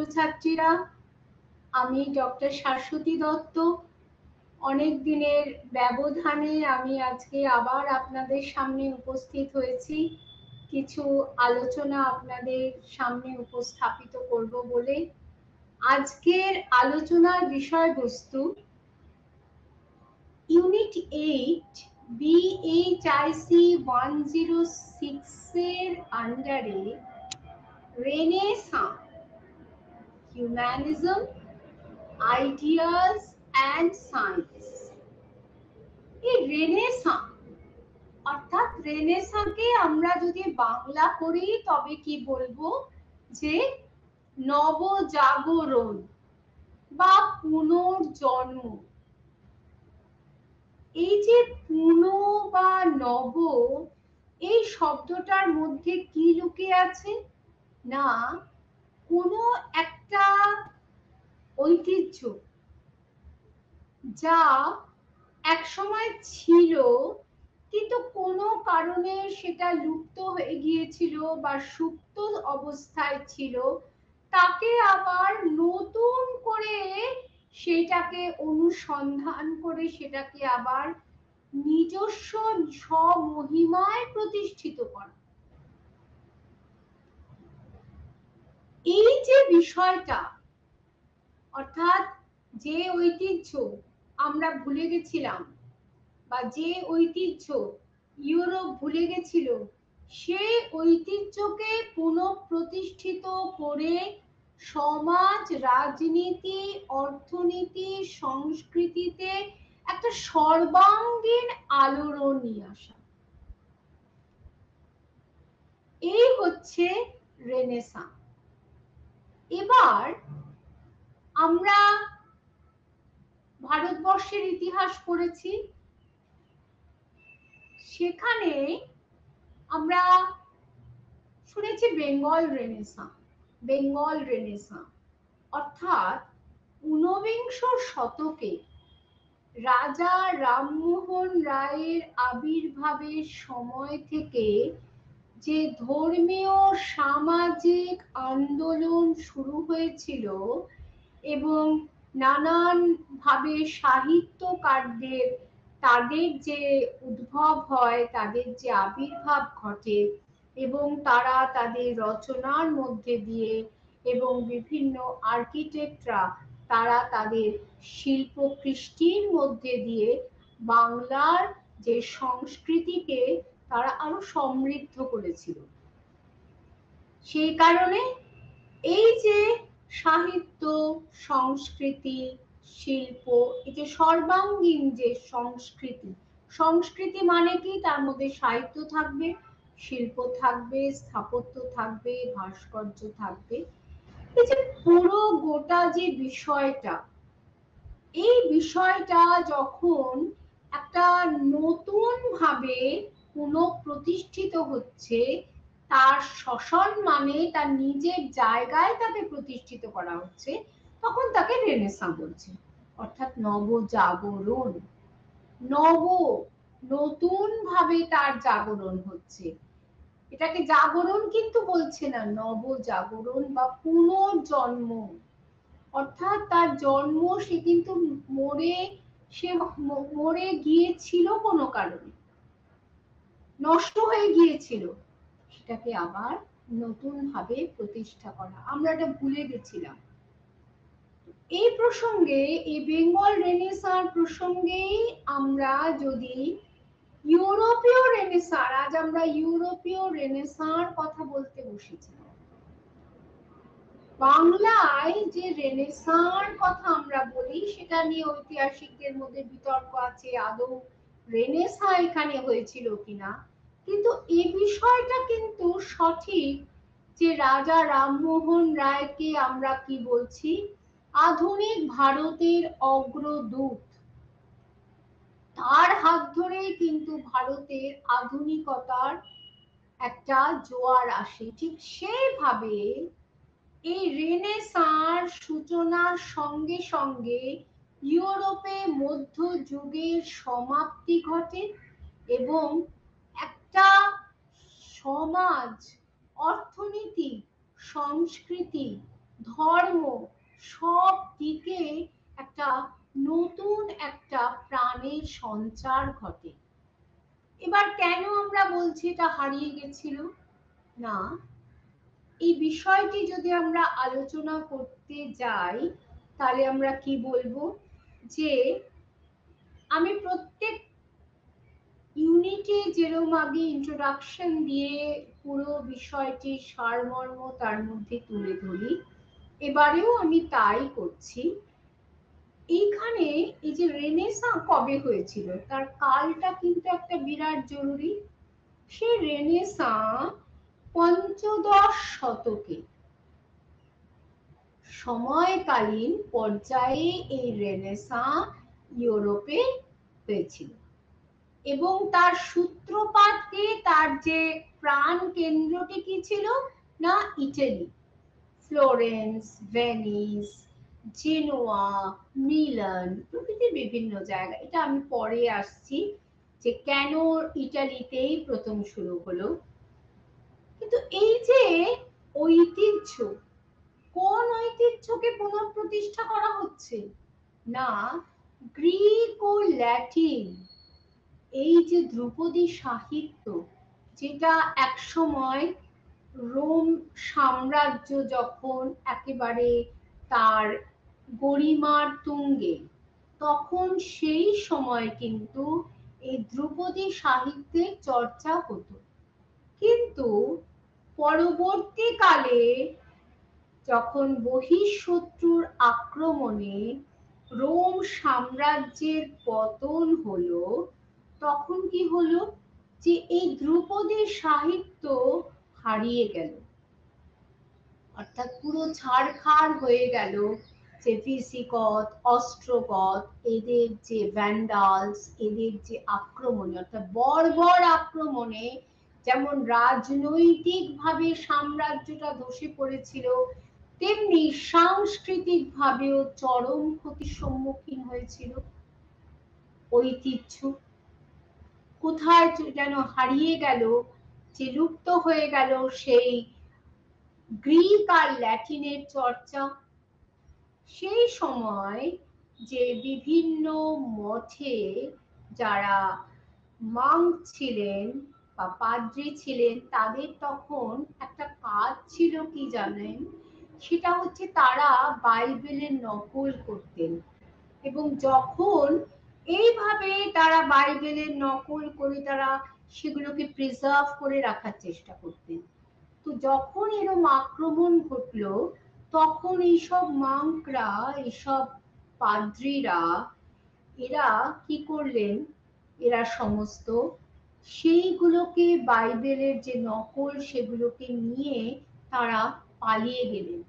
ছাত্রছাত্রীরা, আমি ডক্টর শাশ্বতী দত্ত। অনেক দিনের ব্যবধানে আমি আজকে আবার আপনাদের সামনে উপস্থিত হয়েছি কিছু আলোচনা আপনাদের সামনে উপস্থাপিত করব বলে। আজকের আলোচনার বিষয়বস্তু ইউনিট 8 BHIC 106 এর আন্ডারে renaissance, humanism, ideas and science. এই রেনেসাঁ অর্থাৎ রেনেসাঁকে আমরা যদি বাংলা করি তবে কি বলবো, যে নবজাগরণ বা পুনর্জন্ম। এই যে পুন বা নব, এই শব্দটার মধ্যে কি লুকিয়ে আছে না, কোনো একটা ঐতিহ্য যা একসময় ছিল কিন্তু কোনো কারণে সেটা লুপ্ত হয়ে গিয়েছিল বা সুপ্ত অবস্থায় ছিল, তাকে আবার নতুন করে সেটাকে অনুসন্ধান করে সেটাকে আবার নিজস্ব স্বমহিমায় প্রতিষ্ঠিত করা। এই যে বিষয়টা, অর্থাৎ যে ঐতিহ্য আমরা ভুলে গেছিলাম বা যে ঐতিহ্য ইউরোপ ভুলে গেছিল, সেই ঐতিহ্যকে পুনঃপ্রতিষ্ঠিত করে সমাজ, রাজনীতি, অর্থনীতি, সংস্কৃতিতে একটা সর্বাঙ্গীন আলোড়ন নিয়ে আসা, এই হচ্ছে রেনেসাঁ। এবার আমরা ভারতবর্ষের ইতিহাস পড়েছি, সেখানে আমরা শুনেছি বেঙ্গল রেনেসাঁ। বেঙ্গল রেনেসাঁ অর্থাৎ ঊনবিংশ শতকে রাজা রামমোহন রায়ের আবির্ভাবের সময় থেকে যে ধর্মীয় সামাজিক আন্দোলন শুরু হয়েছিল এবং নানান ভাবে সাহিত্যকারদের তাদের যে উদ্ভব হয়, তাদের যে আবির্ভাব ঘটে এবং তারা তাদের রচনার মধ্যে দিয়ে এবং বিভিন্ন আর্কিটেক্টরা তারা তাদের শিল্প কৃষ্টির মধ্যে দিয়ে বাংলার যে সংস্কৃতিকে তারা আরো সমৃদ্ধ করেছিল। সেই কারণে এই যে সাহিত্য, সংস্কৃতি, শিল্প, এই যে সর্বাঙ্গীন যে সংস্কৃতি, সংস্কৃতি মানে কি, তার মধ্যে সাহিত্য থাকবে, শিল্প থাকবে, স্থাপত্য থাকবে, ভাস্কর্য থাকবে। এই যে পুরো গোটা যে বিষয়টা, এই বিষয়টা যখন একটা নতুন ভাবে পুনঃপ্রতিষ্ঠিত হচ্ছে, তার সসম্মানে তার নিজের জায়গায় তাকে প্রতিষ্ঠিত করা হচ্ছে, তখন তাকে রেনেসাঁ বলছে, অর্থাৎ নবজাগরণ। নব, নতুন ভাবে তার জাগরণ হচ্ছে। এটাকে জাগরণ কিন্তু বলছে না, নবজাগরণ বা পুনর্জন্ম। অর্থাৎ তার জন্ম, সে কিন্তু মরে গিয়েছিল কোনো কারণে, নষ্ট হয়ে গিয়েছিল, সেটাকে আবার নতুন ভাবে প্রতিষ্ঠা করা। আমরা এটা ভুলে গেছিলাম। এই প্রসঙ্গে, এই বেঙ্গল রেনেসাঁ প্রসঙ্গেই আমরা যদি ইউরোপীয় রেনেসাঁ, আজ আমরা ইউরোপীয় রেনেসাঁর কথা বলতে বসেছি। বাংলায় যে রেনেসাঁর কথা আমরা বলি, সেটা নিয়ে ঐতিহাসিকদের মধ্যে বিতর্ক আছে, আদৌ রেনেসাঁ এখানে হয়েছিল কিনা। কিন্তু এই বিষয়টা কিন্তু সঠিক যে রাজা রামমোহন রায়কে আমরা কি বলছি, আধুনিক ভারতের অগ্রদূত। তার হাত ধরেই কিন্তু ভারতের আধুনিকতার একটা জোয়ার আসে। ঠিক সেইভাবে এই রেনেসাঁর সূচনার সঙ্গে সঙ্গে ইউরোপে মধ্যযুগের সমাপ্তি ঘটে এবং একটা সমাজ, অর্থনীতি, সংস্কৃতি ধর্ম সব দিকে একটা নতুন একটা প্রাণের সঞ্চার ঘটে। এবার কেন আমরা বলছি এটা হারিয়ে গেছিল? না, এই বিষয়টি যদি আমরা আলোচনা করতে যাই তাহলে আমরা কি বলবো, যে আমি প্রত্যেক ইউনিটে যেরকম আগে ইন্ট্রোডাকশন দিয়ে পুরো বিষয়টির সারমর্ম তার মধ্যে তুলে ধরি, এবারেও আমি তাই করছি। এইখানে এই যে রেনেসাঁ কবে হয়েছিল তার কালটা কিন্তু একটা বিরাট জরুরি। সেই রেনেসাঁ পঞ্চদশ শতকে সময়কালীন পর্যায়ে এই রেনেসাঁ ইউরোপে হয়েছিল এবং তার সূত্রপাতকে, তার যে প্রাণ কেন্দ্রটি কি ছিল না, Italy, Florence, Venice, Genoa, Milan প্রভৃতি বিভিন্ন জায়গা। এটা আমি পরে আসছি যে কেন ইটালিতেই প্রথম শুরু হলো। কিন্তু এই যে ঐতিহ্য, কোন ঐতিহ্যকে পুনঃপ্রতিষ্ঠা করা হচ্ছে? না, গ্রিক ও ল্যাটিন এই যে ধ্রুপদী সাহিত্য, যেটা একসময় রোম সাম্রাজ্য যখন একেবারে তার গরিমার তুঙ্গে, তখন সেই সময় কিন্তু এই ধ্রুপদী সাহিত্যের চর্চা হতো। কিন্তু পরবর্তীকালে যখন বহিঃশত্রুর আক্রমণে রোম সাম্রাজ্যের পতন হলো, তখন কি হলো, যে এই ধ্রুপদী সাহিত্য হারিয়ে গেল, অর্থাৎ পুরো ছাড়খাড় হয়ে গেল। যে ভিসিগত, অস্ট্রোগত, এদের যে ভ্যান্ডালস, এদের যে আক্রমণ, অর্থাৎ বর্বর আক্রমণে যেমন রাজনৈতিক ভাবে সাম্রাজ্যটা ধসে পড়েছিল, তেমনি সাংস্কৃতিক ভাবেও চরম ক্ষতির সম্মুখীন হয়েছিল। ঐতিহ্য কোথায় যেন হারিয়ে গেল, যে লুপ্ত হয়ে গেল সেই গ্রিক আর ল্যাটিনের চর্চা। সেই সময় যে বিভিন্ন মঠে যারা মাঙ্ক ছিলেন বা পাদ্রী ছিলেন, তাদের তখন একটা কাজ ছিল কি জানেন, সেটা হচ্ছে তারা বাইবেলের নকল করতেন এবং যখন এইভাবে তারা বাইবেলের নকল করে তারা সেগুলোকে প্রিজার্ভ করে রাখার চেষ্টা করতেন। তো যখন এরকম আক্রমণ ঘটলো, তখন এইসব মাঙ্করা, এইসব পাদ্রীরা, এরা কি করলেন, এরা সমস্ত সেইগুলোকে বাইবেলের যে নকল সেগুলোকে নিয়ে তারা পালিয়ে গেলেন।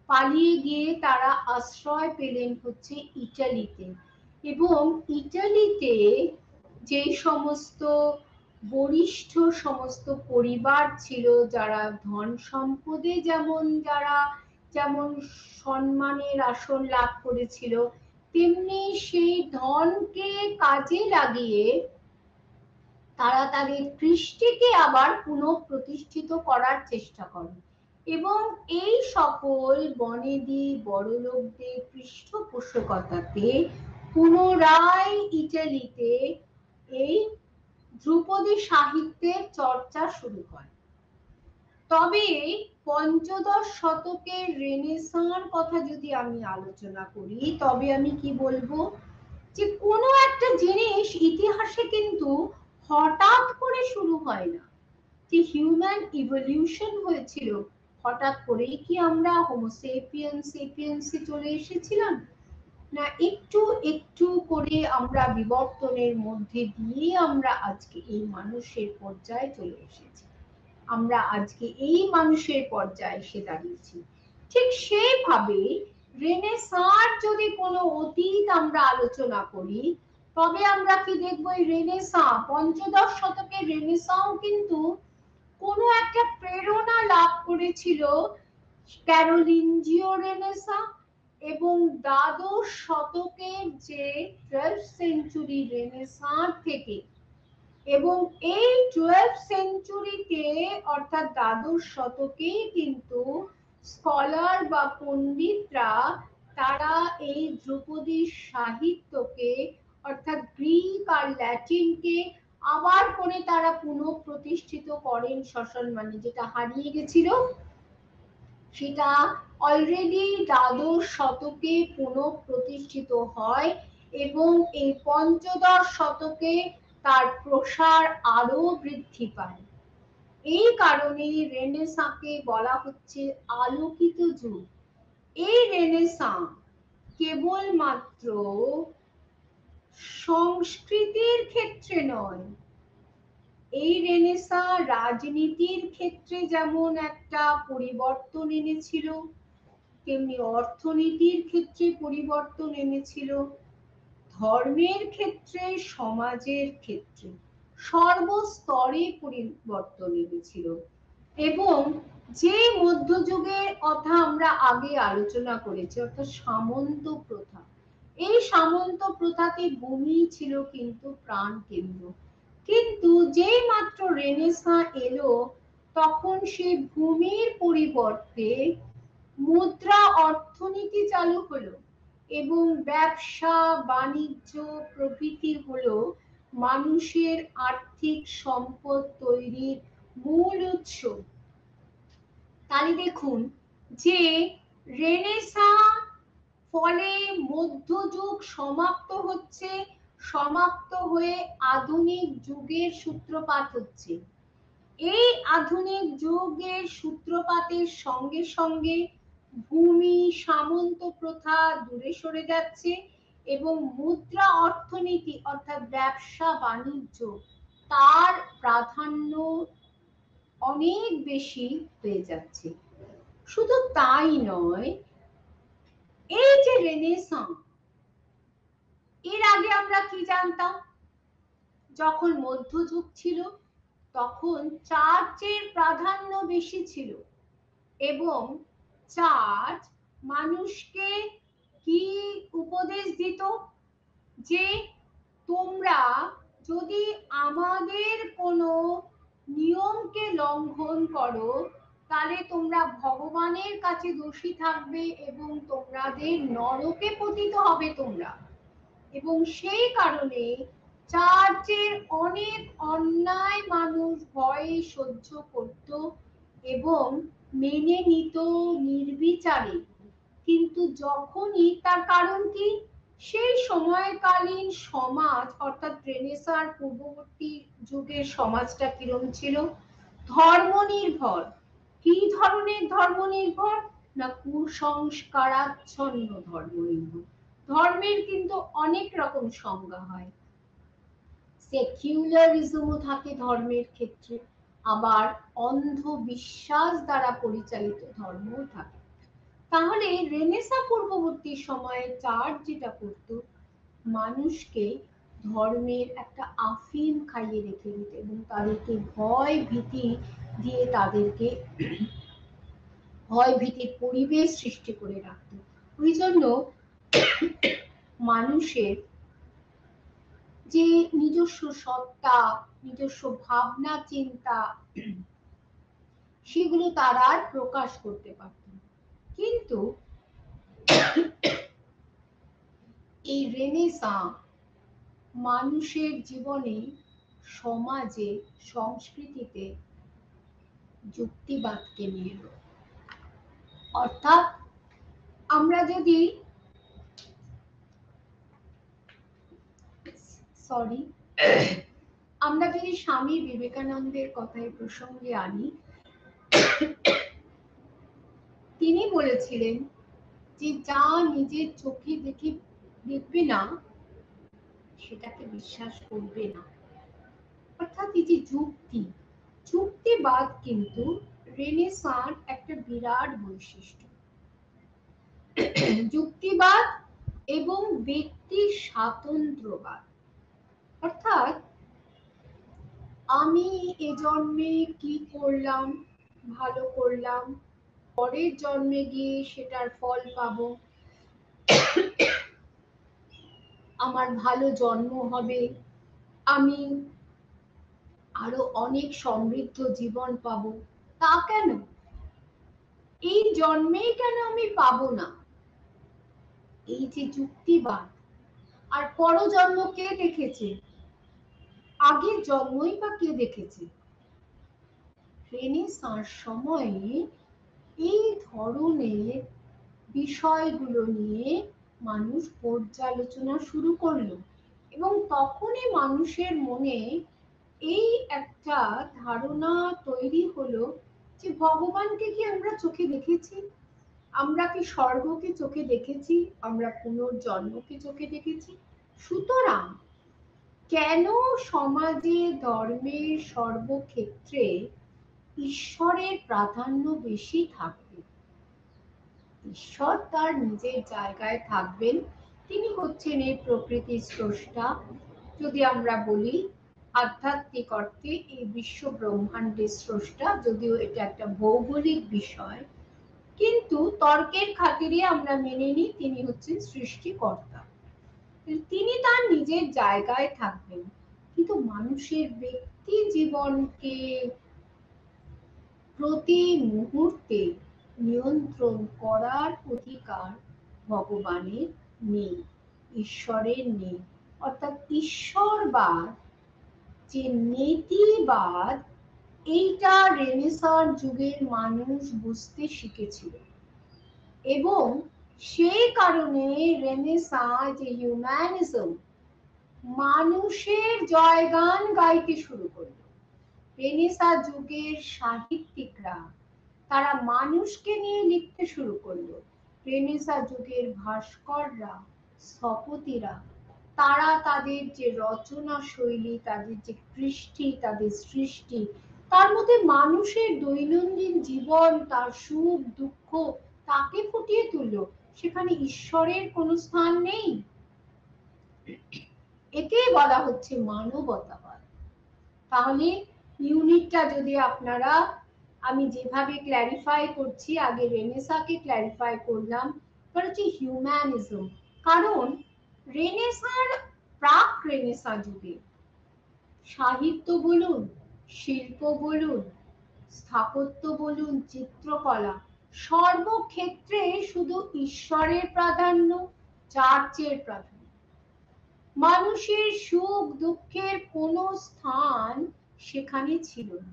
পালিয়ে গিয়ে তারা আশ্রয় পেলেন হচ্ছে ইটালিতে। এবং ইটালিতে যে সমস্ত বরিষ্ঠ সমস্ত পরিবার ছিল, যারা ধন সম্পদে যেমন যারা যেমন সম্মানের আসন লাভ করেছিল, তেমনি সেই ধনকে কাজে লাগিয়ে তারা তাদের কৃষ্টিকে আবার পুনঃপ্রতিষ্ঠিত করার চেষ্টা করে এবং এই সকল বনেদি বড়লোকদের পৃষ্ঠপোষকতাতে পুনরায় ইটালিতে এই ধ্রুপদী সাহিত্যের চর্চা শুরু হয়। তবে পঞ্চদশ শতকের রেনেসাঁর কথা যদি আমি আলোচনা করি, তবে আমি কি বলবো, যে কোনো একটা জিনিস ইতিহাসে কিন্তু হঠাৎ করে শুরু হয় না। যে হিউম্যান ইভলিউশন হয়েছিল, হঠাৎ করেই কি আমরা হোমোসেপিয়েন্সে চলে এসেছিলাম? না, একটু একটু করে আমরা বিবর্তনের মধ্যে দিয়ে আমরা আজকে এই মানুষের পর্যায়ে চলে এসেছি। আমরা আজকে এই মানুষের পর্যায়ে এসে দাঁড়িয়েছি। ঠিক সেইভাবে রেনেসাঁর যদি কোনো অতীত আমরা আলোচনা করি, তবে আমরা কি দেখবো, এই রেনেসাঁ, পঞ্চদশ শতকের রেনেসাঁও কিন্তু কোনো একটা প্রেরণা লাভ করেছিল ক্যারোলিঞ্জিও রেনেসাঁ এবং দ্বাদশ শতকের যে 12th সেঞ্চুরি রেনেসাঁ থেকে। এবং এই 12th সেঞ্চুরিতে অর্থাৎ দ্বাদশ শতকে কিন্তু স্কলার বা পণ্ডিতরা তারা এই ধ্রুপদী সাহিত্যকে অর্থাৎ গ্রিক আর ল্যাটিনকে আবার করে তারা পুনঃপ্রতিষ্ঠিত করেন সসম্মানে। যেটা হারিয়ে গেছিল সেটা অলরেডি দ্বাদশ শতকে পুনঃপ্রতিষ্ঠিত হয় এবং এই পঞ্চদশ শতকে তার প্রসার আরো বৃদ্ধি পায়। এই কারণে রেনেসাঁকে বলা হচ্ছে আলোকিত যুগ। এই রেনেসাঁ কেবলমাত্র সংস্কৃতির ক্ষেত্রে নয়, এই রেনেসাঁ রাজনীতির ক্ষেত্রে যেমন একটা পরিবর্তন এনেছিল, তেমনি অর্থনীতির ক্ষেত্রে পরিবর্তন এনেছিল, ধর্মের ক্ষেত্রে, সমাজের ক্ষেত্রে, সর্বস্তরে পরিবর্তন এনেছিল। এবং যে মধ্যযুগের কথা আমরা আগে আলোচনা করেছি অর্থাৎ সামন্ত প্রথা, এই সামন্ত প্রথাতে ভূমি ছিল কিন্তু প্রাণ কেন্দ্র। কিন্তু যেই মাত্র রেনেসাঁ এলো তখন সে ভূমির পরিবর্তে মুদ্রা অর্থনীতি চালু হলো এবং ব্যবসা বাণিজ্য প্রভৃতি হলো মানুষের আর্থিক সম্পদ তৈরির মূল উৎস। তাহলে দেখুন যে রেনেসাঁ ফলে মধ্যযুগ সমাপ্ত হচ্ছে, সমাপ্ত হয়ে আধুনিক যুগের সূত্রপাত হচ্ছে। এই আধুনিক যুগের সূত্রপাতের সঙ্গে সঙ্গে ভূমি সামন্ত প্রথা দূরে সরে যাচ্ছে এবং মুদ্রা অর্থনীতি অর্থাৎ ব্যবসা বাণিজ্য তার প্রাধান্য অনেক বেশি হয়ে যাচ্ছে। শুধু তাই নয়, এই যে রেনেসাঁ, এর আগে আমরা কি জানতাম? যখন মধ্যযুগ ছিল তখন চার্চের প্রাধান্য বেশি ছিল এবং চার্চ মানুষকে কি উপদেশ দিত যে তোমরা যদি আমাদের কোনো নিয়মকে লঙ্ঘন করো তাহলে তোমরা ভগবানের কাছে দোষী থাকবে এবং তোমাদের নরকে পতিত হবে তোমরা। এবং সেই কারণে চার্চের অনেক অন্যায় মানুষ ভয়ে সহ্য করত এবং মেনে নিত নির্বিচারে। কিন্তু যখনই তার কারণ কি, সেই সময়কালীন সমাজ অর্থাৎ রেনেসাঁর পূর্ববর্তী যুগের সমাজটা কিরম ছিল? ধর্ম নির্ভর। কি ধরনের ধর্ম নির্ভর? না কুসংস্কারাচ্ছন্ন ধর্ম নির্ভর। ধর্মের কিন্তু অনেক রকম সংজ্ঞা হয়। সেকুলারিজমও থাকে ধর্মের ক্ষেত্রে, আবার অন্ধবিশ্বাস দ্বারা পরিচালিত ধর্মও থাকে। তাহলে রেনেসাঁ পূর্ববর্তী সময়ে চার্চ যেটা করত, মানুষকে ধর্মের একটা আফিম খাইয়ে রেখে দিত এবং তাদেরকে ভয় ভীতি দিয়ে তাদেরকে ভয় ভীতির পরিবেশ সৃষ্টি করে রাখত। ওই জন্য মানুষের যে নিজস্ব সত্তা, নিজস্ব ভাবনা চিন্তা, সেগুলো তারা আর প্রকাশ করতে পারত না। কিন্তু এই রেনেসাঁ মানুষের জীবনে, সমাজে, সংস্কৃতিতে যুক্তিবাদকে নিয়ে এলো। অর্থাৎ আমরা যদি স্বামী বিবেকানন্দের কথায় প্রসঙ্গে আনি, তিনি বলেছিলেন যে যা নিজের চোখে দেখবে না সেটাকে বিশ্বাস করবে না। অর্থাৎ এই যে যুক্তিবাদ কিন্তু রেনেসাঁর একটা বিরাট বৈশিষ্ট্য। যুক্তিবাদ এবং ব্যক্তি স্বাতন্ত্র্যবাদ। অর্থাৎ আমি এ জন্মে কি করলাম, ভালো করলাম, পরের জন্মে গিয়ে সেটার ফল পাবো, আমার ভালো জন্ম হবে, আমি আরো অনেক সমৃদ্ধ জীবন পাবো। তা কেন? এই জন্মেই কেন আমি পাবো না, এই যে যুক্তিবাদ। আর পরজন্ম কে দেখেছে, আগের জন্মই বা কে দেখেছে? রেনেসাঁর সময়ে এই ধরনের বিষয়গুলো নিয়ে মানুষ পর্যালোচনা শুরু করলো, এবং তখনই মানুষের মনে এই একটা ধারণা তৈরি হলো যে ভগবানকে কি আমরা চোখে দেখেছি, আমরা কি স্বর্গকে চোখে দেখেছি, আমরা পুনর্জন্মকে চোখে দেখেছি? সুতরাং কেন সমাজে ধর্মের সর্বক্ষেত্রে ঈশ্বরের প্রাধান্য বেশি থাকবে? ঈশ্বর তার নিজের জায়গায় থাকবেন, তিনি হচ্ছেন এই প্রকৃতির স্রষ্টা। যদি আমরা বলি আধ্যাত্মিক অর্থে এই বিশ্ব ব্রহ্মাণ্ডের স্রষ্টা, যদিও এটা একটা ভৌগোলিক বিষয়, কিন্তু তর্কের খাতিরে আমরা মেনে নিই তিনি হচ্ছেন সৃষ্টিকর্তা। তিনি তার নিজের জায়গায় থাকবেন, কিন্তু মানুষের ব্যক্তি জীবনকে প্রতি মুহূর্তে নিয়ন্ত্রণ করার অধিকার ভগবানের নেই, ঈশ্বরের নেই। অর্থাৎ ঈশ্বরবাদ যে নীতিবাদ, এইটা রেনেসাঁর যুগের মানুষ বুঝতে শিখেছিল, এবং সেই কারণে রেনেসাঁ যে হিউম্যানিজম, মানুষের জয়গান গাইতে শুরু করলো। রেনেসাঁ যুগের সাহিত্যিকরা তারা মানুষকে নিয়ে লিখতে শুরু করলো। রেনেসাঁ যুগের ভাস্কররা, স্থপতিরা, তারা তাদের যে রচনা শৈলী, তাদের যে কৃষ্টি, তাদের সৃষ্টি, তার মধ্যে মানুষের দৈনন্দিন জীবন, তার সুখ দুঃখ, তাকে ফুটিয়ে তুললো। সেখানে ঈশ্বরের কোনো স্থান নেই। একেই বলা হচ্ছে মানবতাবাদ। তাহলে ইউনিটটা যদি আপনারা, আমি যেভাবে ক্ল্যারিফাই করছি, আগে রেনেসাঁকে ক্ল্যারিফাই করলাম, এবার হচ্ছে হিউম্যানিজম। কারণ রেনেসাঁর, প্রাক রেনেসাঁ যুগে সাহিত্য বলুন, শিল্প বলুন, স্থাপত্য বলুন, চিত্রকলা, সর্বক্ষেত্রে শুধু ঈশ্বরের প্রাধান্য, চার্চের প্রাধান্য। মানুষের সুখ দুঃখের কোনো স্থান সেখানে ছিল না।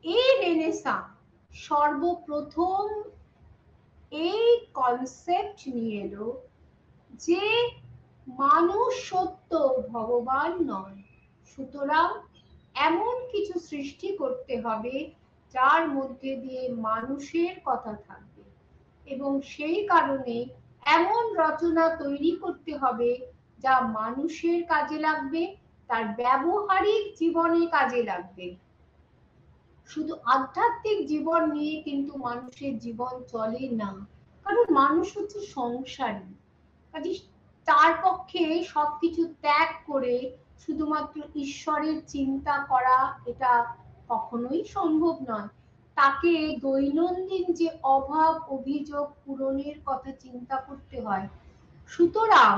এই রেনেসাঁ সর্বপ্রথম এই কনসেপ্ট নিয়ে এলো যে মানুষ সত্য, ভগবান নয়। সুতরাং এমন কিছু সৃষ্টি করতে হবে যার মধ্যে দিয়ে মানুষের কথা থাকবে, এবং সেই কারণে এমন রচনা তৈরি করতে হবে যা মানুষের কাজে লাগবে, তার ব্যবহারিক জীবনে কাজে লাগবে। শুধু আধ্যাত্মিক জীবন নিয়ে কিন্তু মানুষের জীবন চলে না, কারণ মানুষ হচ্ছে সংসারী। কাজে তার পক্ষে সবকিছু ত্যাগ করে শুধুমাত্র ঈশ্বরের চিন্তা করা, এটা কখনোই সম্ভব নয়। তাকে দৈনন্দিন যে অভাব অভিযোগ পূরণের কথা চিন্তা করতে হয়। সুতরাং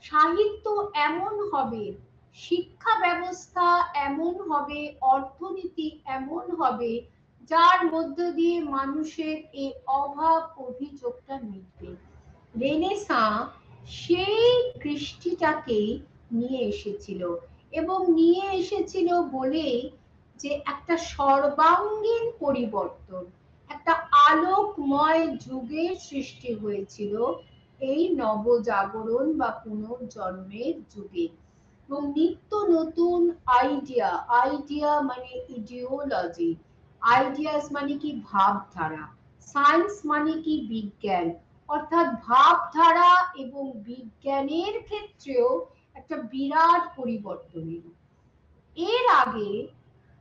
সাহিত্য এমন হবে, শিক্ষা ব্যবস্থা এমন হবে, অর্থনীতি এমন হবে, যার মধ্য দিয়ে মানুষের এই অভাব অভিযোগটা মিটবে। রেনেসাঁ সেই কৃষ্টিটাকে নিয়ে এসেছিল, এবং নিয়ে এসেছিল বলে যে একটা সর্বাঙ্গীন পরিবর্তন, একটা আলোকময় যুগের সৃষ্টি হয়েছিল এই নবজাগরণ বা পুনর্জন্মের যুগে। এবং নিত্য নতুন আইডিয়া, আইডিয়া মানে ইডিওলজি, আইডিয়াস মানে কি ভাবধারা, সায়েন্স মানে কি বিজ্ঞান, অর্থাৎ ভাবধারা এবং বিজ্ঞানের ক্ষেত্রেও একটা বিরাট পরিবর্তন এলো। এর আগে,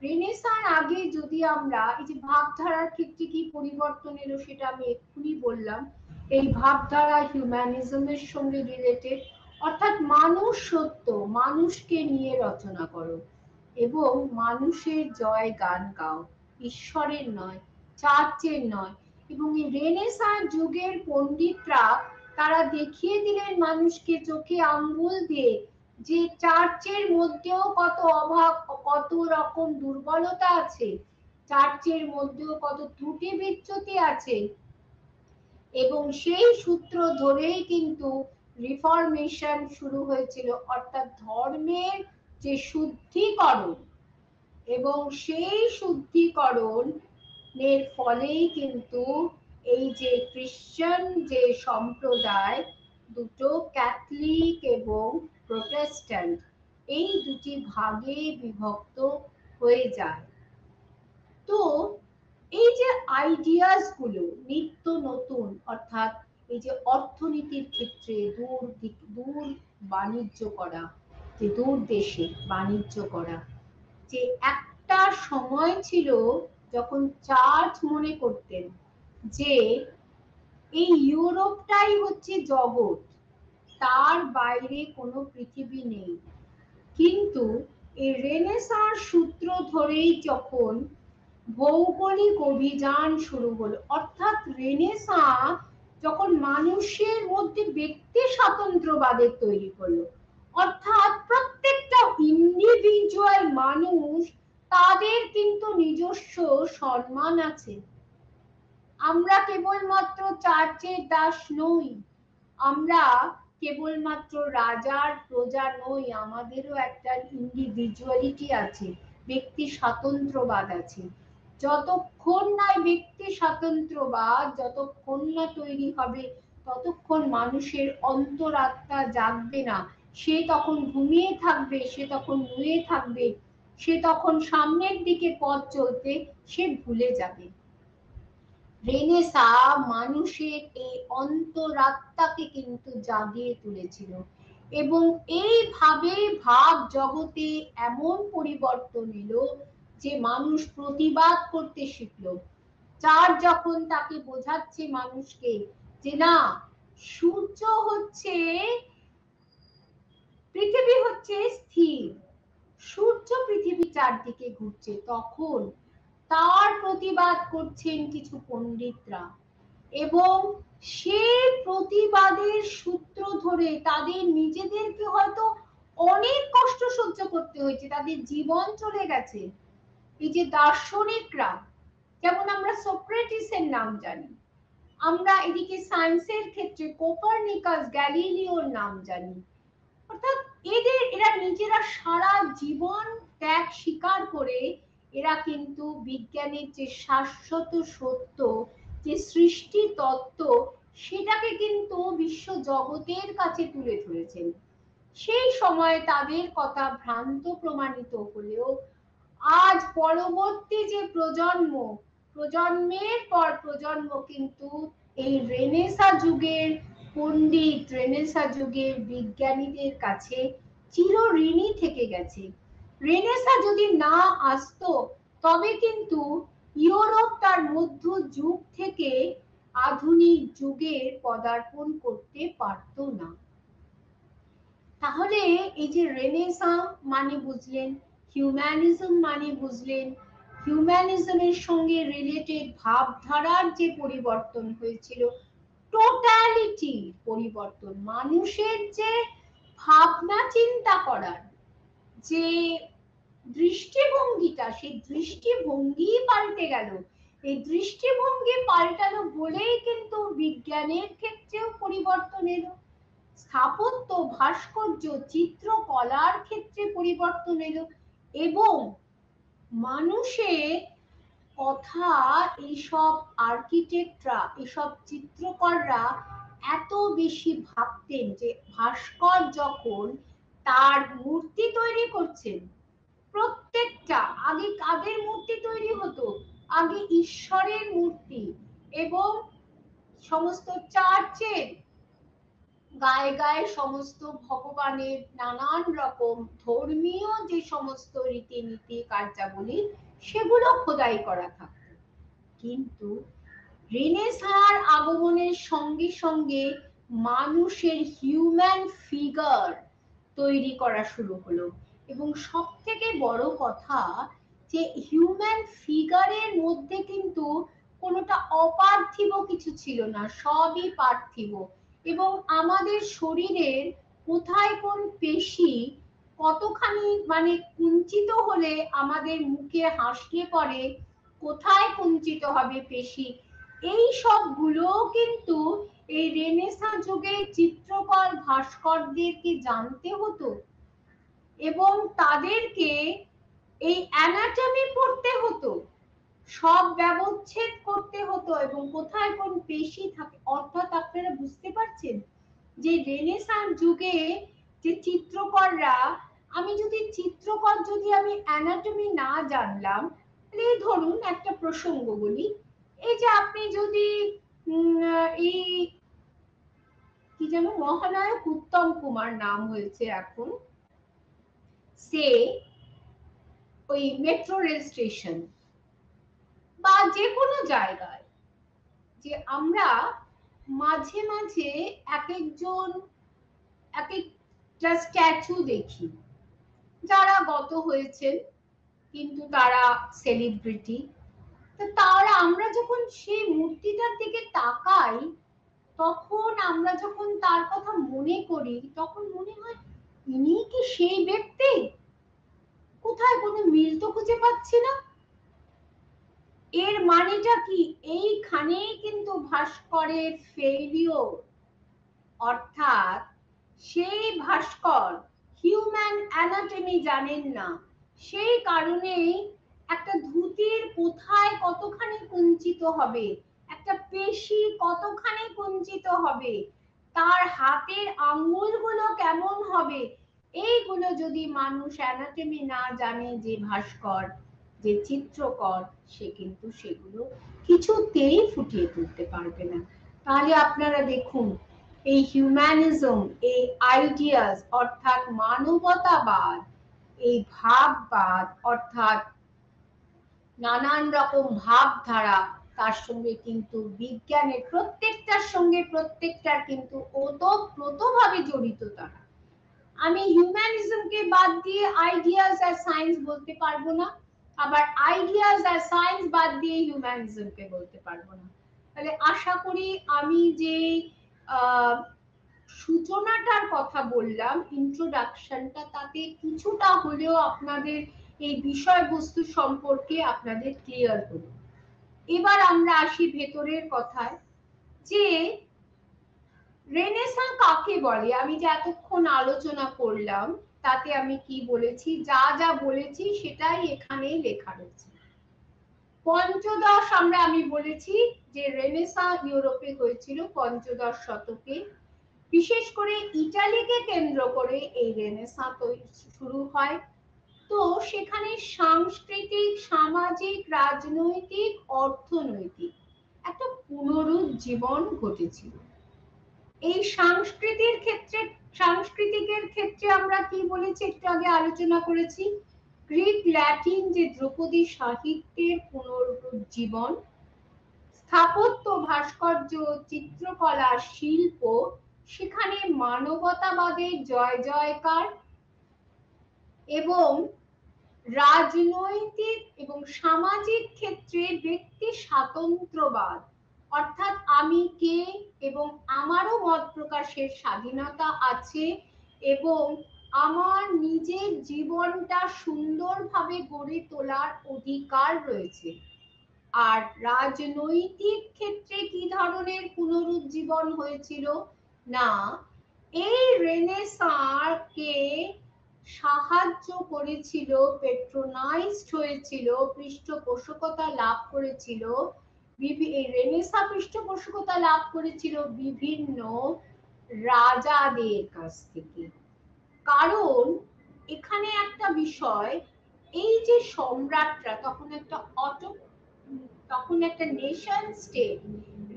রেনেসাঁর আগে যদি আমরা এই যে ভাবধারার ক্ষেত্রে কি পরিবর্তন এলো সেটা আমি এক্ষুনি বললাম। এই ভাবধারা হিউম্যানিজমের সঙ্গে রিলেটেড, অর্থাৎ মানুষ সত্য, মানুষকে নিয়ে রচনা করো এবং মানুষের জয় গান গাও, ঈশ্বরের নয়, চার্চের নয়। এবং এই রেনেসাঁ যুগের পণ্ডিতরা তারা দেখিয়ে দিলেন মানুষকে চোখে আঙ্গুল দিয়ে যে চার্চের মধ্যেও কত অভাব, কত রকম দুর্বলতা আছে, চার্চের মধ্যেও কত ত্রুটি বিচ্যুতি আছে, এবং সেই সূত্র ধরেই কিন্তু রিফরমেশন শুরু হয়েছিল, অর্থাৎ ধর্মের যে শুদ্ধিকরণ, এবং সেই শুদ্ধিকরণের ফলেই কিন্তু এই যে খ্রিস্টান যে সম্প্রদায়, দুটো ক্যাথলিক এবং প্রোটেস্ট্যান্ট, এই দুটি ভাগে বিভক্ত হয়ে যায়। তো এই যে আইডিয়াস গুলো নিত্য নতুন, অর্থাৎ এই যে অর্থনীতির ক্ষেত্রে দূর বাণিজ্য করা, যে দূর দেশে বাণিজ্য করা, যে একটা সময় ছিল যখন চার্চ মনে করতেন যে এই ইউরোপটাই হচ্ছে জগৎ, তার বাইরে কোনো পৃথিবী নেই। কিন্তু এই রেনেসাঁর সূত্র ধরেই যখন ভৌগোলিক অভিযান শুরু হলো, অর্থাৎ রেনেসাঁ যখন মানুষের মধ্যে ব্যক্তি স্বাতন্ত্র্যবাদের তৈরি করলো, অর্থাৎ প্রত্যেকটা ইন্ডিভিজুয়াল মানুষ, তাদের কিন্তু নিজস্ব সম্মান আছে। আমরা কেবলমাত্র চার্চের দাস নই, আমরা কেবলমাত্র রাজার প্রজা নই, আমাদেরও একটা ইন্ডিভিজুয়ালিটি আছে, ব্যক্তি স্বাতন্ত্র্যবাদ আছে। যতক্ষণ না ব্যক্তি স্বাতন্ত্র্যবাদ যতক্ষণ না তৈরি হবে, ততক্ষণ মানুষের অন্তরাত্মা জাগবে না। সে তখন ঘুমিয়ে থাকবে, সে তখন নুয়ে থাকবে, সে তখন সামনের দিকে পথ চলতে সে ভুলে যাবে। রেনেসাঁ মানুষের এই অন্তরাত্মাকে কিন্তু জাগিয়ে তুলেছিল, এবং এইভাবে ভাব জগতে এমন পরিবর্তন এলো যে মানুষ প্রতিবাদ করতে শিখলো। চার্চ যখন তাকে বোঝাচ্ছে মানুষকে যে না, সূর্য হচ্ছে, পৃথিবী হচ্ছে স্থির, সূর্য পৃথিবী চারদিকে ঘুরছে, তখন তার প্রতিবাদ করছেন কিছু পণ্ডিতরা, এবং সেই প্রতিবাদের সূত্র ধরে তাদের নিজেদেরকে হয়তো অনেক কষ্ট সহ্য করতে হয়েছে, তাদের জীবন চলে গেছে। এই যে দার্শনিকরা, যেমন আমরা সোক্রেটিসের নাম জানি, আমরা এদিকে সায়েন্সের ক্ষেত্রে কোপারনিকাস, গ্যালিলিওর নাম জানি, অর্থাৎ এরা নিজেরা সারা জীবন ত্যাগ স্বীকার করে এরা কিন্তু বিজ্ঞানের যে শাশ্বত সত্য, যে সৃষ্টি তত্ত্ব, সেটাকে কিন্তু বিশ্ব জগতের কাছে তুলে ধরেছেন। সেই সময় তাদের কথা ভ্রান্ত প্রমাণিত হলেও আজ পরবর্তী যে প্রজন্মের পর প্রজন্ম কিন্তু এই রেনেসাঁ যুগের পণ্ডিত, রেনেসাঁ যুগের বিজ্ঞানীদের কাছে চিরঋণী থেকে গেছে। রেনেসাঁ যদি না আসতো, তবে কিন্তু ইউরোপ তার মধ্য যুগ থেকে আধুনিক যুগের পদার্পণ করতে পারত না। তাহলে এই যে রেনেসাঁ মানে বুঝলেন, হিউম্যানিজম মানে বুঝলেন, হিউম্যানিজমের সঙ্গে রিলেটেড ভাবধারার যে পরিবর্তন হয়েছিল, টোটালিটি পরিবর্তন, মানুষের যে ভাবনা চিন্তা করার যে দৃষ্টিভঙ্গিটা, সেই দৃষ্টিভঙ্গি পাল্টে গেল। এই দৃষ্টিভঙ্গি পাল্টালো বলেই কিন্তু বিজ্ঞানের ক্ষেত্রেও পরিবর্তন এলো, স্থাপত্য, ভাস্কর্য, চিত্রকলার ক্ষেত্রে পরিবর্তন এলো, এবং মানুষের কথা এইসব আর্কিটেক্টরা, এইসব চিত্রকররা এত বেশি ভাবতেন যে ভাস্কর যখন তার মূর্তি তৈরি করছেন, প্রত্যেকটা আগে কাদের মূর্তি তৈরি হতো? আগে ঈশ্বরের মূর্তি, এবং সমস্ত চার্চের গায়ে গায়ে সমস্ত ভগবানের নানান রকম ধর্মীয় যে সমস্ত রীতিনীতি কার্যাবলী, সেগুলো খোদাই করা থাকতো। কিন্তু রেনেসাঁর আগমনের সঙ্গে সঙ্গে মানুষের হিউম্যান ফিগার তৈরি করা শুরু হলো, এবং সব থেকে বড় কথা যে হিউম্যান ফিগারের মধ্যে কিন্তু কোনোটা অপার্থিব কিছু ছিল না, সবই পার্থিব। এবং আমাদের শরীরের কোথায় কোন পেশি কতখানি মানে কুঞ্চিত হলে আমাদের মুখে হাসিয়ে পড়ে, কোথায় কুঞ্চিত হবে পেশি, এই সবগুলো কিন্তু এই রেনেসাঁ যুগে চিত্রকর ভাস্করদেরকে জানতে হতো এবং তাদেরকে এই অ্যানাটমি পড়তে হতো, সব ব্যবচ্ছেদ করতে হতো এবং কোথায় কোন পেশি থাকে। অর্থাৎ আপনারা বুঝতে পারছেন যে রেনেসাঁ যুগে যে চিত্রকররা, আমি যদি চিত্রকর যদি আমি অ্যানাটমি না জানলাম, এই ধরুন একটা প্রসঙ্গ বলি, এই যে আপনি যদি এই কি যেন মহানায়ক উত্তম কুমার নাম হয়েছে এখন, সে ওই মেট্রো রেল স্টেশন বা যে কোনো জায়গায় যে আমরা মাঝে মাঝে এক একজন এক একটা স্ট্যাচু দেখি যারা গত হয়েছেন কিন্তু তারা সেলিব্রিটি, তো তারা আমরা যখন সেই মূর্তিটার দিকে তাকাই তখন আমরা যখন তার কথা মনে করি তখন মনে হয় ইনি কি সেই ব্যক্তি, কোথায় কোনো মিল তো খুঁজে পাচ্ছি না। এর মানেটা কি, এইখানেই কিন্তু ভাস্করের ফেইলিওর, অর্থাৎ সেই ভাস্কর হিউম্যান অ্যানাটমি জানেন না, সেই কারণেই একটা ধুতির কোথায় কতখানি কুঞ্চিত হবে, একটা পেশি কতখানি কুঞ্চিত হবে, তার হাতের আঙ্গুলগুলো কেমন হবে, এইগুলো যদি মানুষ অ্যানাটমি না জানে, যে ভাস্কর যে চিত্রকর সে কিন্তু সেগুলো কিছুতেই ফুটিয়ে তুলতে পারবে না। তাহলে আপনারা দেখুন এই হিউম্যানিজম, এই আইডিয়াস অর্থাৎ মানবতাবাদ, এই ভাববাদ অর্থাৎ নানান রকম ভাবধারা, তার সঙ্গে কিন্তু বিজ্ঞানের প্রত্যেকটার সঙ্গে প্রত্যেকটার কিন্তু ওতপ্রোতভাবে জড়িত তারা। আমি হিউম্যানিজমকে বাদ দিয়ে আইডিয়াস আর সায়েন্স বলতে পারবো না, আবার আইডিয়াস আর সায়েন্স বাদ দিয়ে হিউম্যানিজমকে বলতে পারবো না। তাহলে আশা করি আমি যে সূচনাটার কথা বললাম, ইন্ট্রোডাকশনটা, তাতে কিছুটা হলেও আপনাদের এই বিষয়বস্তু সম্পর্কে আপনাদের ক্লিয়ার হলো। এবার আমরা আসি ভেতরের কথায়, যে রেনেসাঁ কাকে বলে। আমি যে এতক্ষণ আলোচনা করলাম তাতে আমি কি বলেছি, যা যা বলেছি সেটাই এখানে লেখা রয়েছে। পঞ্চদশ আমি বলেছি যে রেনেসাঁ ইউরোপে হয়েছিল পঞ্চদশ শতকে, বিশেষ করে ইটালিকে কেন্দ্র করে এই রেনেসাঁ শুরু হয়। তো সেখানে সাংস্কৃতিক, সামাজিক, রাজনৈতিক, অর্থনৈতিক একটা পুনরুজ্জীবন ঘটেছিল। এই সাংস্কৃতিকের ক্ষেত্রে আমরা কি বলেছি, একটু আগে আলোচনা করেছি, গ্রিক ল্যাটিন যে ধ্রুপদী সাহিত্যের পুনরুজ্জীবন, স্থাপত্য, ভাস্কর্য, চিত্রকলা, শিল্প, সেখানে মানবতাবাদের জয় জয়কার, এবং রাজনৈতিক এবং সামাজিক ক্ষেত্রে ব্যক্তি স্বাতন্ত্র্যবাদ, অর্থাৎ আমি কে এবং আমারও মত প্রকাশের স্বাধীনতা আছে এবং আমার নিজের জীবনটা সুন্দরভাবে গড়ে তোলার অধিকার রয়েছে। আর রাজনৈতিক ক্ষেত্রে কি ধরনের পুনরুজ্জীবন হয়েছিল না, এই রেনেসাঁকে সাহায্য করেছিল, পেট্রোনাইজড হয়েছিল, পৃষ্ঠপোষকতা লাভ করেছিল, রেনেসাঁ পৃষ্ঠপোষকতা লাভ করেছিল বিভিন্ন রাজাদের কাছ থেকে। কারণ এখানে একটা বিষয়, এই যে সম্রাটরা তখন একটা নেশন স্টেট,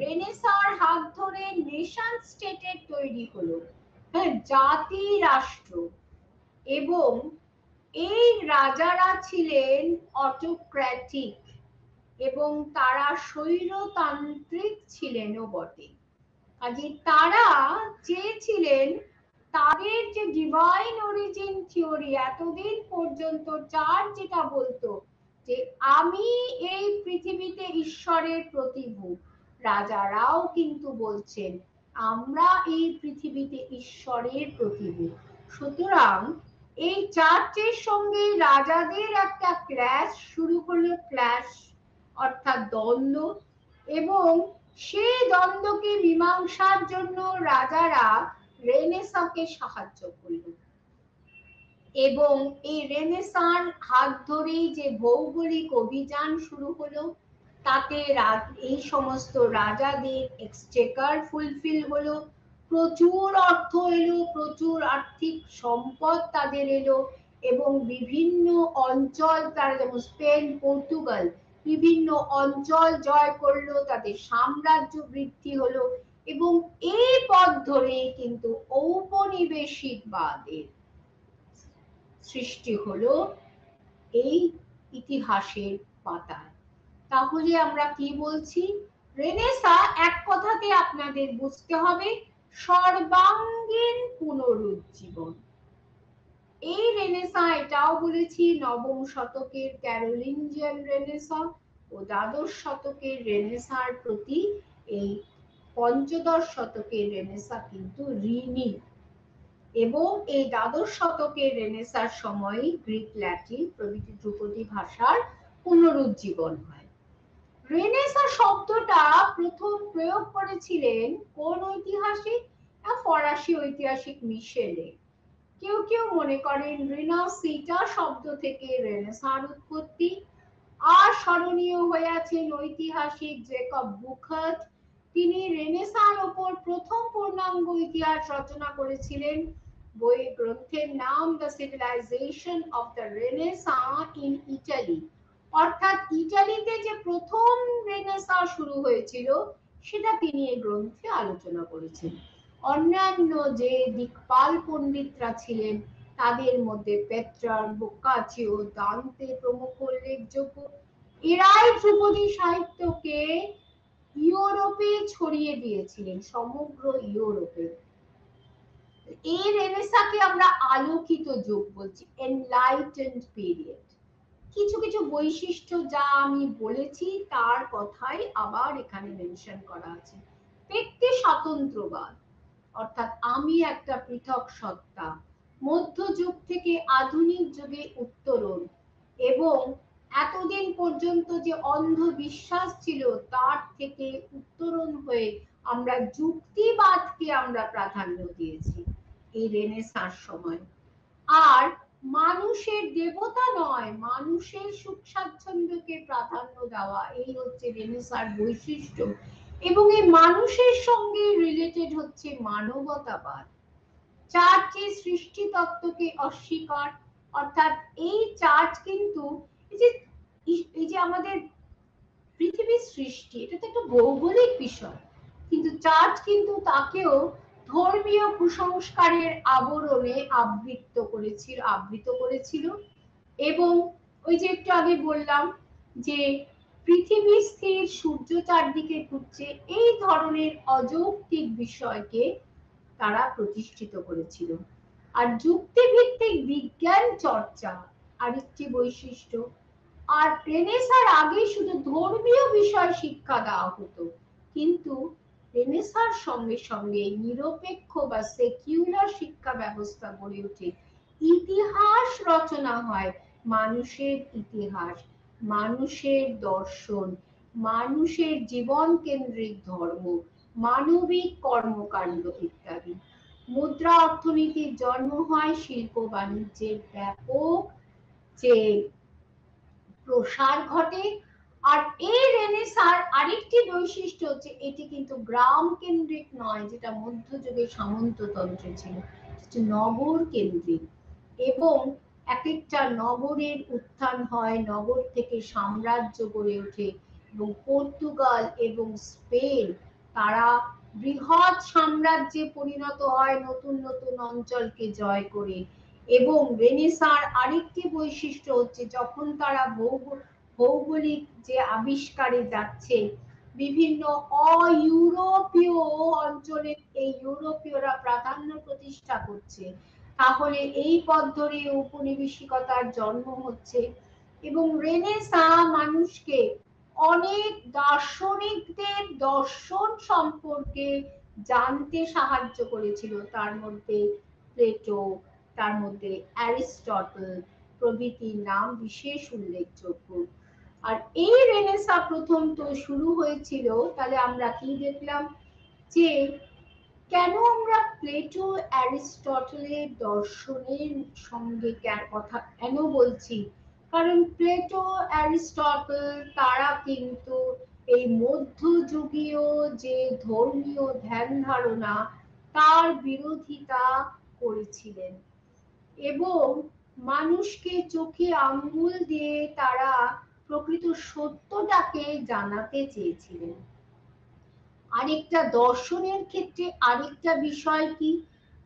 রেনেসাঁর হাত ধরে নেশন স্টেটের তৈরি হলো, হ্যাঁ, জাতি রাষ্ট্র, এবং এই রাজারা ছিলেন অটোক্র্যাটিক এবং তারা স্বৈরতান্ত্রিক ছিলেনও বটে। কাজে তারা চেয়েছিলেন তাদের যে ডিভাইন অরিজিন থিওরি, এতদিন পর্যন্ত চার্চ যেটা বলতো যে আমি এই পৃথিবীতে ঈশ্বরের প্রতিভূ, রাজারাও কিন্তু বলছেন আমরা এই পৃথিবীতে ঈশ্বরের প্রতিভূ। সুতরাং এই চার্চের সঙ্গে রাজাদের একটা ক্ল্যাশ শুরু হলো, ক্ল্যাশ, অর্থাৎ দ্বন্দ্ব, এবং সেই দ্বন্দ্বকে মীমাংসার জন্য রাজারা রেনেসাঁকে সাহায্য করল। এবং এই রেনেসাঁর হাত ধরেই যে ভৌগোলিক অভিযান শুরু হলো, তাতে এই সমস্ত রাজাদের এক্সচেকার ফুলফিল হলো, প্রচুর অর্থ এলো, প্রচুর আর্থিক সম্পদ তাদের এলো, এবং বিভিন্ন অঞ্চল, তারা যেমন স্পেন, পর্তুগাল, বিভিন্ন অঞ্চল জয় করলো, তাদের সাম্রাজ্য বৃদ্ধি হলো। এবং এই পথ ধরে কিন্তু ঔপনিবেশিকবাদের সৃষ্টি হলো এই ইতিহাসের পাতায়। তাহলে আমরা কি বলছি? রেনেসাঁ এক কথাতে আপনাদের বুঝতে হবে সর্বাঙ্গীন পুনরুজ্জীবন। এই রেনেসাঁ এটাও বলেছি নবম শতকের ক্যারোলিঞ্জিয়ান রেনেসাঁ ও দ্বাদশ শতকের রেনেসাঁর প্রতি এই পঞ্চদশ শতকের রেনেসাঁ কিন্তু ঋণী। এবং এই দ্বাদশ শতকের রেনেসাঁর সময়ই গ্রিক, ল্যাটিন প্রভৃতি ধ্রুপদী ভাষার পুনরুজ্জীবন হয়। রেনেসাঁ শব্দটা প্রথম প্রয়োগ করেছিলেন কোন ঐতিহাসিক? ফরাসি ঐতিহাসিক মিশেলে। কেউ কেউ মনে করেন রিনাসিটা শব্দ থেকে রেনেসাঁর উৎপত্তি। আর স্মরণীয় হয়ে আছেন ঐতিহাসিক জেকব বুখার্ট। তিনি রেনেসাঁর ওপর প্রথম পূর্ণাঙ্গ ইতিহাস রচনা করেছিলেন। বই গ্রন্থের নাম the civilisation of the renaissance in Italy, অর্থাৎ ইটালিতে যে প্রথম রেনেসাঁ শুরু হয়েছিল সেটা তিনি এই গ্রন্থে আলোচনা করেছেন। অন্যান্য যে দিকপাল পণ্ডিতরা ছিলেন তাদের মধ্যে পেট্রার্ক, বোকাচিও, দান্তে প্রমুখ উল্লেখযোগ্য। এরাই ধ্রুপদী সাহিত্যকে ইউরোপে ছড়িয়ে দিয়েছিলেন, সমগ্র ইউরোপে। এই রেনেসাঁকে আমরা আলোকিত যুগ বলছি, এনলাইটেন্ড পিরিয়ড। কিছু কিছু বৈশিষ্ট্য যা আমি বলেছি তার কথাই আবার এখানে মেনশন করা আছে। ব্যক্তি স্বাতন্ত্র্যবাদ, অর্থাৎ আমি একটা পৃথক সত্তা, মধ্যযুগ থেকে আধুনিক যুগে উত্তরণ, এবং এতদিন পর্যন্ত যে অন্ধবিশ্বাস ছিল তার থেকে উত্তরণ হয়ে আমরা যুক্তিবাদকে আমরা প্রাধান্য দিয়েছি এই রেনেসাঁর সময়। আর মানুষের দেবতা নয়, মানুষের সুখ স্বাচ্ছন্দ্যকে প্রাধান্য দেওয়া, এই হচ্ছে রেনেসাঁর বৈশিষ্ট্য। এবং এই মানুষের সঙ্গে রিলেটেড হচ্ছে মানবতাবাদ। চার্চের সৃষ্টি তত্ত্বকে অস্বীকার, অর্থাৎ এই চার্চ কিন্তু এই যে আমাদের পৃথিবীর সৃষ্টি, এটা তো একটা ভৌগোলিক বিষয়, কিন্তু চার্চ কিন্তু তাকেও ধর্মীয় কুসংস্কারের আবরণে আবৃত করেছিল। এবং ওই যে একটু আগে বললাম যে পৃথিবী স্থির, সূর্য চারদিকে ঘুরছে, এই ধরনের অযৌক্তিক বিষয়কে তারা প্রতিষ্ঠিত করেছিল। আর যুক্তিভিত্তিক বিজ্ঞান চর্চা আরেকটি বৈশিষ্ট্য। আর রেনেসাঁর আগে শুধু ধর্মীয় বিষয় শিক্ষা দেওয়া হতো, কিন্তু রেনেসাঁর সঙ্গে সঙ্গে নিরপেক্ষ বা সেকুলার শিক্ষা ব্যবস্থা গড়ে ওঠে। ইতিহাস রচনা হয়, মানুষের ইতিহাস, মানুষের দর্শন, মানুষের জীবন কেন্দ্রিক ধর্ম, মানবিক কর্মকাণ্ড ইত্যাদি। মুদ্রা অর্থনীতির জন্ম হয়, শিল্প বাণিজ্যের ব্যাপক যে প্রসার ঘটে। আর এই রেনেসাঁর আরেকটি বৈশিষ্ট্য হচ্ছে এটি কিন্তু গ্রাম কেন্দ্রিক নয়, যেটা মধ্যযুগে সামন্ততন্ত্রে ছিল, নগর কেন্দ্রিক। এবং এক একটা নগরের উত্থান হয়, নগর থেকে সাম্রাজ্য গড়ে ওঠে, এবং পর্তুগাল এবং স্পেন তারা বৃহৎ সাম্রাজ্যে পরিণত হয় নতুন নতুন অঞ্চলকে জয় করে। এবং রেনেসাঁর আরেকটি বৈশিষ্ট্য হচ্ছে যখন তারা ভৌগোলিক যে আবিষ্কারে যাচ্ছে, বিভিন্ন অইউরোপীয় অঞ্চলে এই ইউরোপীয়রা প্রাধান্য প্রতিষ্ঠা করছে, তাহলে এই পথ ধরে ঔপনিবেশিকতার জন্ম হচ্ছে। এবং রেনেসাঁ মানুষকে অনেক দার্শনিকদের দর্শন সম্পর্কে জানতে সাহায্য করেছিল, তার মধ্যে প্লেটো, তার মধ্যে অ্যারিস্টটল প্রভৃতির নাম বিশেষ উল্লেখযোগ্য। আর এই রেনেসা প্রথম তো শুরু হয়েছিল, তাহলে আমরা কি দেখলাম যে কেন আমরা প্লেটো অ্যারিস্টটলের দর্শনের সঙ্গে কথা কেন বলছি, কারণ প্লেটো অ্যারিস্টটল তারা কিন্তু এই মধ্যযুগীয় যে ধর্মীয় ধ্যান ধারণা তার বিরোধিতা করেছিলেন এবং মানুষকে চোখে আঙ্গুল দিয়ে তারা প্রকৃত সত্যটাকে জানাতে চেয়েছিলেন। আরেকটা দর্শনের ক্ষেত্রে আরেকটা বিষয় কি,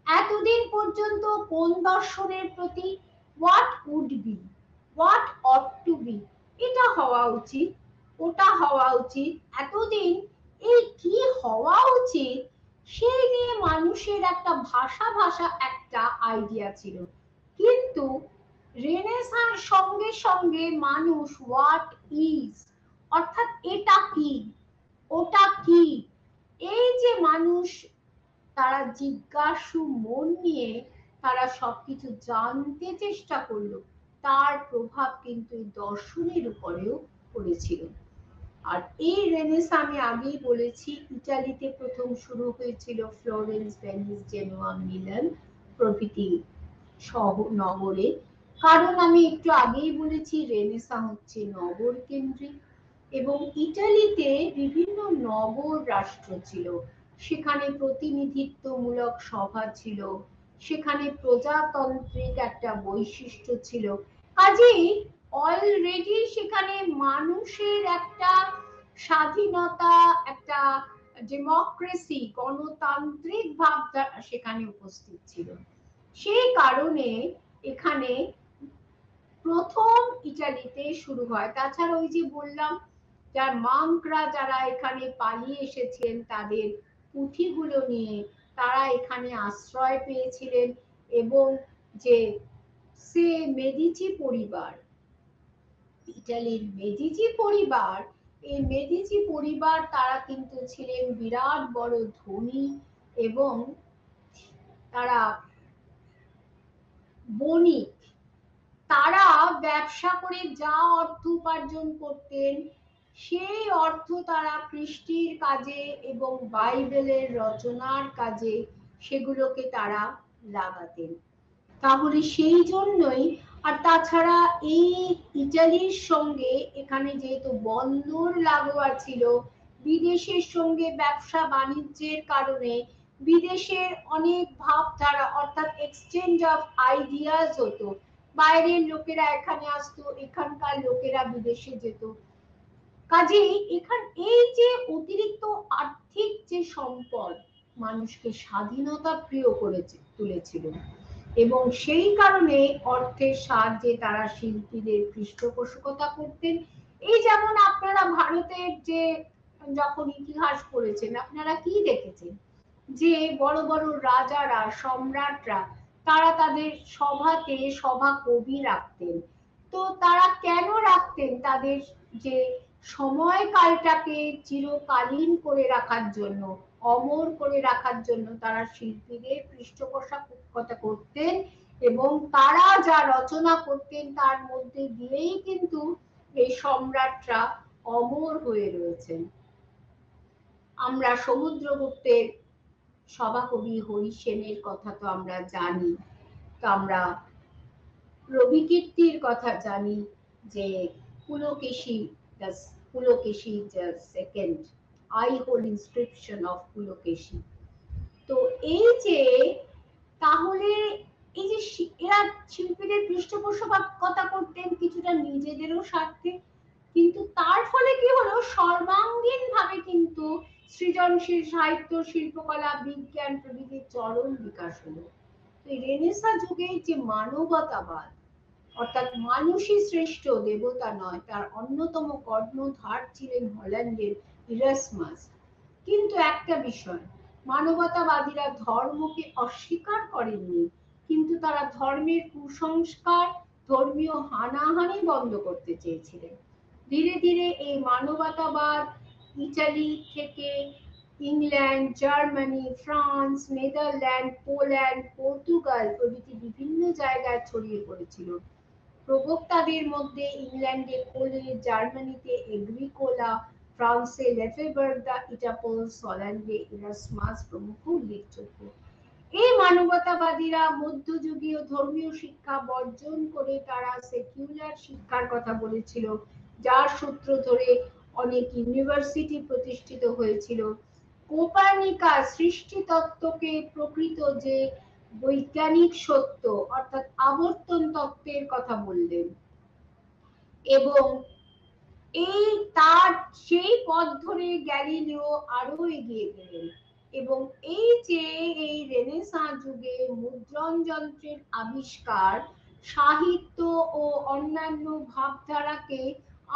এতদিন পর্যন্ত কোন দর্শনের প্রতি what would be, what ought to be, এটা হওয়া উচিত, ওটা হওয়া উচিত, এতদিন এই কি হওয়া উচিত সেই নিয়ে মানুষের একটা ভাষা একটা আইডিয়া ছিল। কিন্তু রেনেসাঁর সঙ্গে সঙ্গে মানুষ হোয়াট ইজ, অর্থাৎ এটা কি, ওটা কি, এই যে মানুষ তারা জিজ্ঞাসু মন নিয়ে তারা সবকিছু জানতে চেষ্টা করলো, তার প্রভাব কিন্তু দর্শনের উপরেও পড়েছিল। আর এই রেনেসাঁ আমি আগেই বলেছি ইটালিতে প্রথম শুরু হয়েছিল ফ্লোরেন্স, ভেনিস, জেনোয়া, মিলান প্রভৃতি শহর নগরে, কারণ আমি একটু আগেই বলেছি রেনেসাঁ হচ্ছে নগর কেন্দ্রিক এবং ইটালিতে বিভিন্ন নগর রাষ্ট্র ছিল, সেখানে প্রতিনিধিত্বমূলক সভা ছিল, সেখানে প্রজাতান্ত্রিক একটা বৈশিষ্ট্য ছিল, কাজেই অলরেডি সেখানে মানুষের একটা স্বাধীনতা, একটা ডেমোক্রেসি, গণতান্ত্রিক ভাবটা সেখানে উপস্থিত ছিল। সেই কারণে এখানে প্রথম ইটালিতে শুরু হয়। তাছাড়া ওই যে বললাম যার মাংকরা যারা এখানে পালিয়ে এসেছেন তাদের পুঁথিগুলো নিয়ে তারা এখানে আশ্রয় পেয়েছিলেন এবং যে সে মেদিচি পরিবার, ইটালির মেদিচি পরিবার, এই মেদিচি পরিবার তারা কিন্তু ছিলেন বিরাট বড় ধনী এবং তারা বণিক, তারা ব্যবসা করে যা অর্থ উপার্জন করতেন সেই অর্থ তারা কৃষ্টির কাজে এবং বাইবেলের রচনার কাজে সেগুলোকে তারা লাগাতেন। তাহলে সেই জন্যই, আর তাছাড়া এই ইটালির সঙ্গে এখানে যেহেতু বন্দর লাগোয়া ছিল, বিদেশের সঙ্গে ব্যবসা বাণিজ্যের কারণে বিদেশের অনেক ভাবধারা অর্থাৎ এক্সচেঞ্জ অফ আইডিয়াস হতো, বাইরের লোকেরা এখানে আসতো, এখানকার লোকেরা বিদেশে যেত, কাজেই এখান এই যে অতিরিক্ত আর্থিক যে সম্পদ মানুষকে স্বাধীনতা প্রিয় করে তুলেছিল এবং সেই কারণে অর্থের সাহায্যে তারা শিল্পীদের পৃষ্ঠপোষকতা করতেন। এই যেমন আপনারা ভারতের যে যখন ইতিহাস পড়েছেন আপনারা কি দেখেছেন যে বড় বড় রাজারা, সম্রাটরা তারা তাদের সভাতে সভা কবি রাখতেন। তো তারা কেন রাখতেন, তাদের যে সময়কালটাকে চিরকালীন করে রাখার জন্য, অমর করে রাখার জন্য তারা শিল্পীদের পৃষ্ঠপোষকতা করতেন এবং তারা যা রচনা করতেন তার মধ্যে দিয়েই কিন্তু এই সম্রাটরা অমর হয়ে রয়েছেন। আমরা সমুদ্রগুপ্তের সভাকবি হরি সেনের কথা তো আমরা জানি, তো আমরা রবিকীর্তির কথা জানি যে Pulakeshi, Pulakeshi second, I hold inscription of Pulakeshi. তো এই যে তাহলে এই যে এরা শিল্পীদের পৃষ্ঠপোষকতা করতেন কিছুটা নিজেদেরও স্বার্থে, কিন্তু তার ফলে কি হলো সর্বাঙ্গীন ভাবে কিন্তু সৃজনশীল সাহিত্য, শিল্পকলা, বিজ্ঞান প্রভৃতির চরম বিকাশ হলো। এই রেনেসাঁ যুগে যে মানবতাবাদ অর্থাৎ মানুষই শ্রেষ্ঠ দেবতা নয় তার অন্যতম কর্ণধার ছিলেন হল্যান্ডের ইরাসমাস। কিন্তু একটা বিষয়, মানবতাবাদীরা ধর্মকে অস্বীকার করেননি, কিন্তু তারা ধর্মের কুসংস্কার, ধর্মীয় হানাহানি বন্ধ করতে চেয়েছিলেন। ধীরে ধীরে এই মানবতাবাদ ইটালি থেকে England, Germany, France, Netherland, Poland, Portugal প্রভৃতি বিভিন্ন জায়গায় ছড়িয়ে পড়েছিল প্রবক্তাদের মধ্যে ইংল্যান্ডে কোলে, জার্মানিতে এগ্রিকোলা, ফ্রান্সে লেফেবার্গ, ইটাপোলস, হল্যান্ডে ইরাসমাস প্রমুখ উল্লেখযোগ্য। এই মানবতাবাদীরা মধ্যযুগীয় ধর্মীয় শিক্ষা বর্জন করে তারা সেকুলার শিক্ষার কথা বলেছিল, যার সূত্র ধরে অনেক ইউনিভার্সিটি প্রতিষ্ঠিত হয়েছিল। কোপার্নিকাস সৃষ্টি তত্ত্বকে প্রকৃত যে বৈজ্ঞানিক সত্য অর্থাৎ আবর্তন তত্ত্বের কথা বললেন এবং এই তার সেই পথ ধরে গ্যালিলিও আরো এগিয়ে গেলেন এবং এই যে এই রেনেসাঁ যুগে মুদ্রণ যন্ত্রের আবিষ্কার সাহিত্য ও অন্যান্য ভাবধারাকে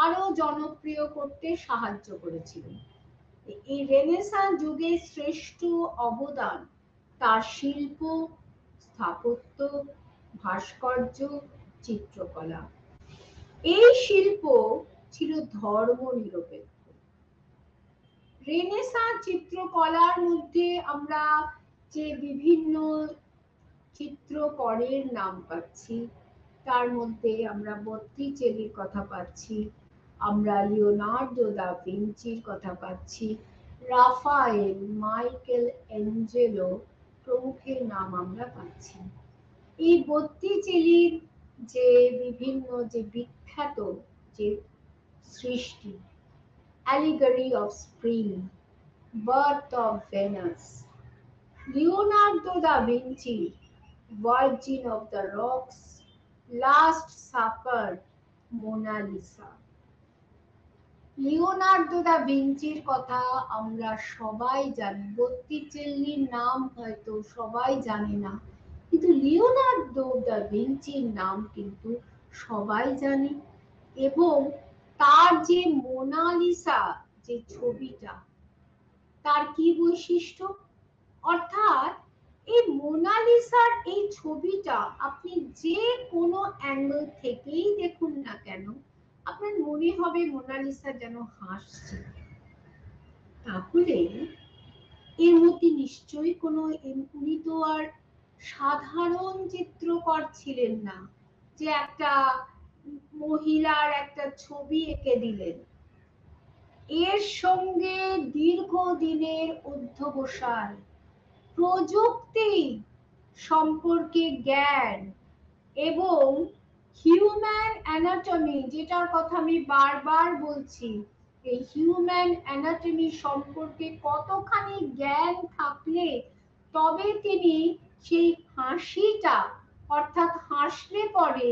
আরো জনপ্রিয় করতে সাহায্য করেছিল। এই রেনেসাঁ যুগের শ্রেষ্ঠ অবদান তার শিল্প, স্থাপত্য, ভাস্কর্য, চিত্রকলা। এই শিল্প ছিল ধর্মনিরপেক্ষ। রেনেসাঁ চিত্রকলার মধ্যে আমরা যে বিভিন্ন চিত্রকরের নাম পাচ্ছি, তার মধ্যে আমরা বত্তিচেলির কথা পাচ্ছি, আমরা লিওনার্দো দা ভিঞ্চির কথা পাচ্ছি, রাফায়েল, মাইকেল অ্যাঞ্জেলো প্রমুখের নাম আমরা পাচ্ছি। এই বত্তিচেলির যে বিভিন্ন যে বিখ্যাত যে সৃষ্টি, Allegory of Spring, Birth of Venus, Leonardo da Vinci, Virgin of the Rocks, Last Supper, Mona Lisa। Leonardo da ভিঞ্চির কথা আমরা সবাই জানি, বত্তিচেল্লির নাম হয়তো সবাই জানে না, কিন্তু লিওনার্দো দা ভিঞ্চির নাম কিন্তু সবাই জানে। এবং তার যে মোনালিসা যে ছবিটা, তার কি বৈশিষ্ট্য, অর্থাৎ এই মোনালিসার এই ছবিটা আপনি যে কোনো অ্যাঙ্গেল থেকেই দেখুন না কেন, আপনার মনে হবে মোনালিসা যেন হাসছে। তাহলে এর মধ্যে নিশ্চয়ই কোনো, উনি তো আর সাধারণ চিত্রকর ছিলেন না যে একটা মহিলার একটা ছবি এঁকে দিলেন। এর সঙ্গে দীর্ঘদিনের অধ্যবসায়, প্রযুক্তি সম্পর্কে জ্ঞান এবং হিউম্যান অ্যানাটমি, যেটার কথা আমি বারবার বলছি, এই হিউম্যান অ্যানাটমি সম্পর্কে কতখানি জ্ঞান থাকলে তবে তিনি সেই হাসিটা, অর্থাৎ হাসলে পরে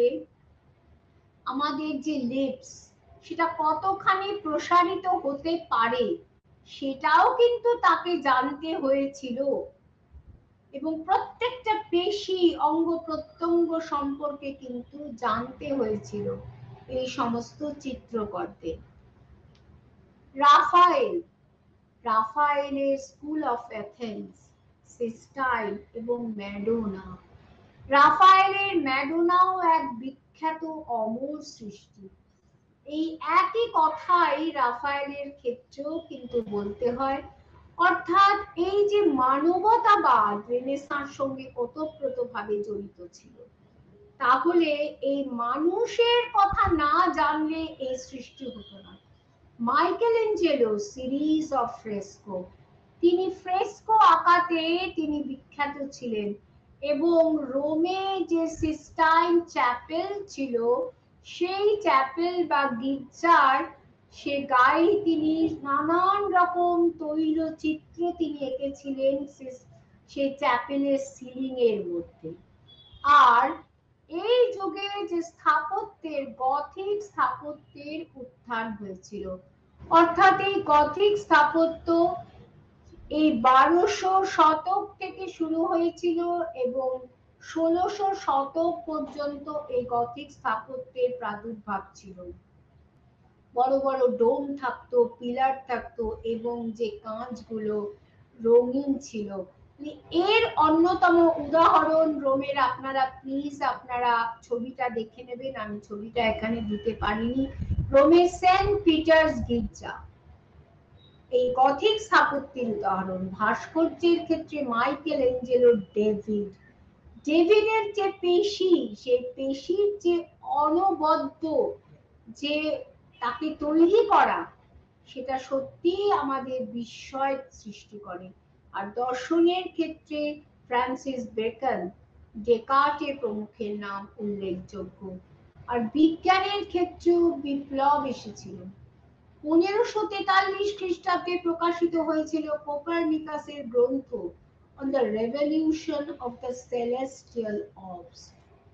আমাদের যে লিপস সেটা কতখানি প্রসারিত হতে পারে সেটাও কিন্তু তাকে জানতে হয়েছিল এবং প্রত্যেকটা পেশি, অঙ্গ প্রত্যঙ্গ সম্পর্কে কিন্তু জানতে হয়েছিল এই সমস্ত চিত্রকরদের। রাফায়েলের স্কুল অফ অ্যাথেন্স, সিস্টাইন এবং ম্যাডোনা। রাফায়েলের ম্যাডোনাও এক বিখ্যাত অমর সৃষ্টি। এই একই কথাই রাফায়েলের ক্ষেত্রেও কিন্তু বলতে হয়, অর্থাৎ এই যে মানবতাবাদ রেনেসাঁর সঙ্গে ওতপ্রোতভাবে জড়িত ছিল, তাহলে এই মানুষের কথা না জানলে এই সৃষ্টি হতো না। Michael Angelo series of fresco, তিনি ফ্রেস্কো আঁকাতে তিনি বিখ্যাত ছিলেন এবং রোমে যে সিস্টাইন চ্যাপেল ছিল, সেই চ্যাপেল বা গির্জার সে গায়ে তিনি নানান রকম তৈলচিত্র তিনি এঁকেছিলেন সেই চ্যাপেলের সিলিং এর মধ্যে। আর এই যুগে যে স্থাপত্যের, গথিক স্থাপত্যের উত্থান হয়েছিল, অর্থাৎ এই গথিক স্থাপত্য এই 1200 শতক থেকে শুরু হয়েছিল এবং 1600 শতক পর্যন্ত এই গথিক স্থাপত্যের প্রাদুর্ভাব ছিল। বড় বড় ডোম থাকতো, পিলার থাকতো এবং যে কাঁচগুলো রঙিন ছিল। এর অন্যতম উদাহরণ রোমের, আপনারা প্লিজ আপনারা ছবিটা দেখে নেবেন, আমি ছবিটা এখানে দিতে পারিনি, রোমের সেন্ট পিটার্স গির্জা এই গথিক স্থাপত্যের উদাহরণ। ভাস্কর্যের ক্ষেত্রে মাইকেল অ্যাঞ্জেলো ডেভিডের যে পেশি, সেই পেশির যে অনবদ্য যে তাকে তৈরি করা, সেটা সত্যিই আমাদের বিস্ময় সৃষ্টি করে। আর দর্শনের ক্ষেত্রে ফ্রান্সিস বেকন, ডেকার্টের প্রমুখের নাম উল্লেখযোগ্য। আর বিজ্ঞানের ক্ষেত্রেও বিপ্লব এসেছিল। 1543 খ্রিস্টাব্দে প্রকাশিত হয়েছিল কোপারনিকাসের গ্রন্থ on the revolution of the celestial orbs,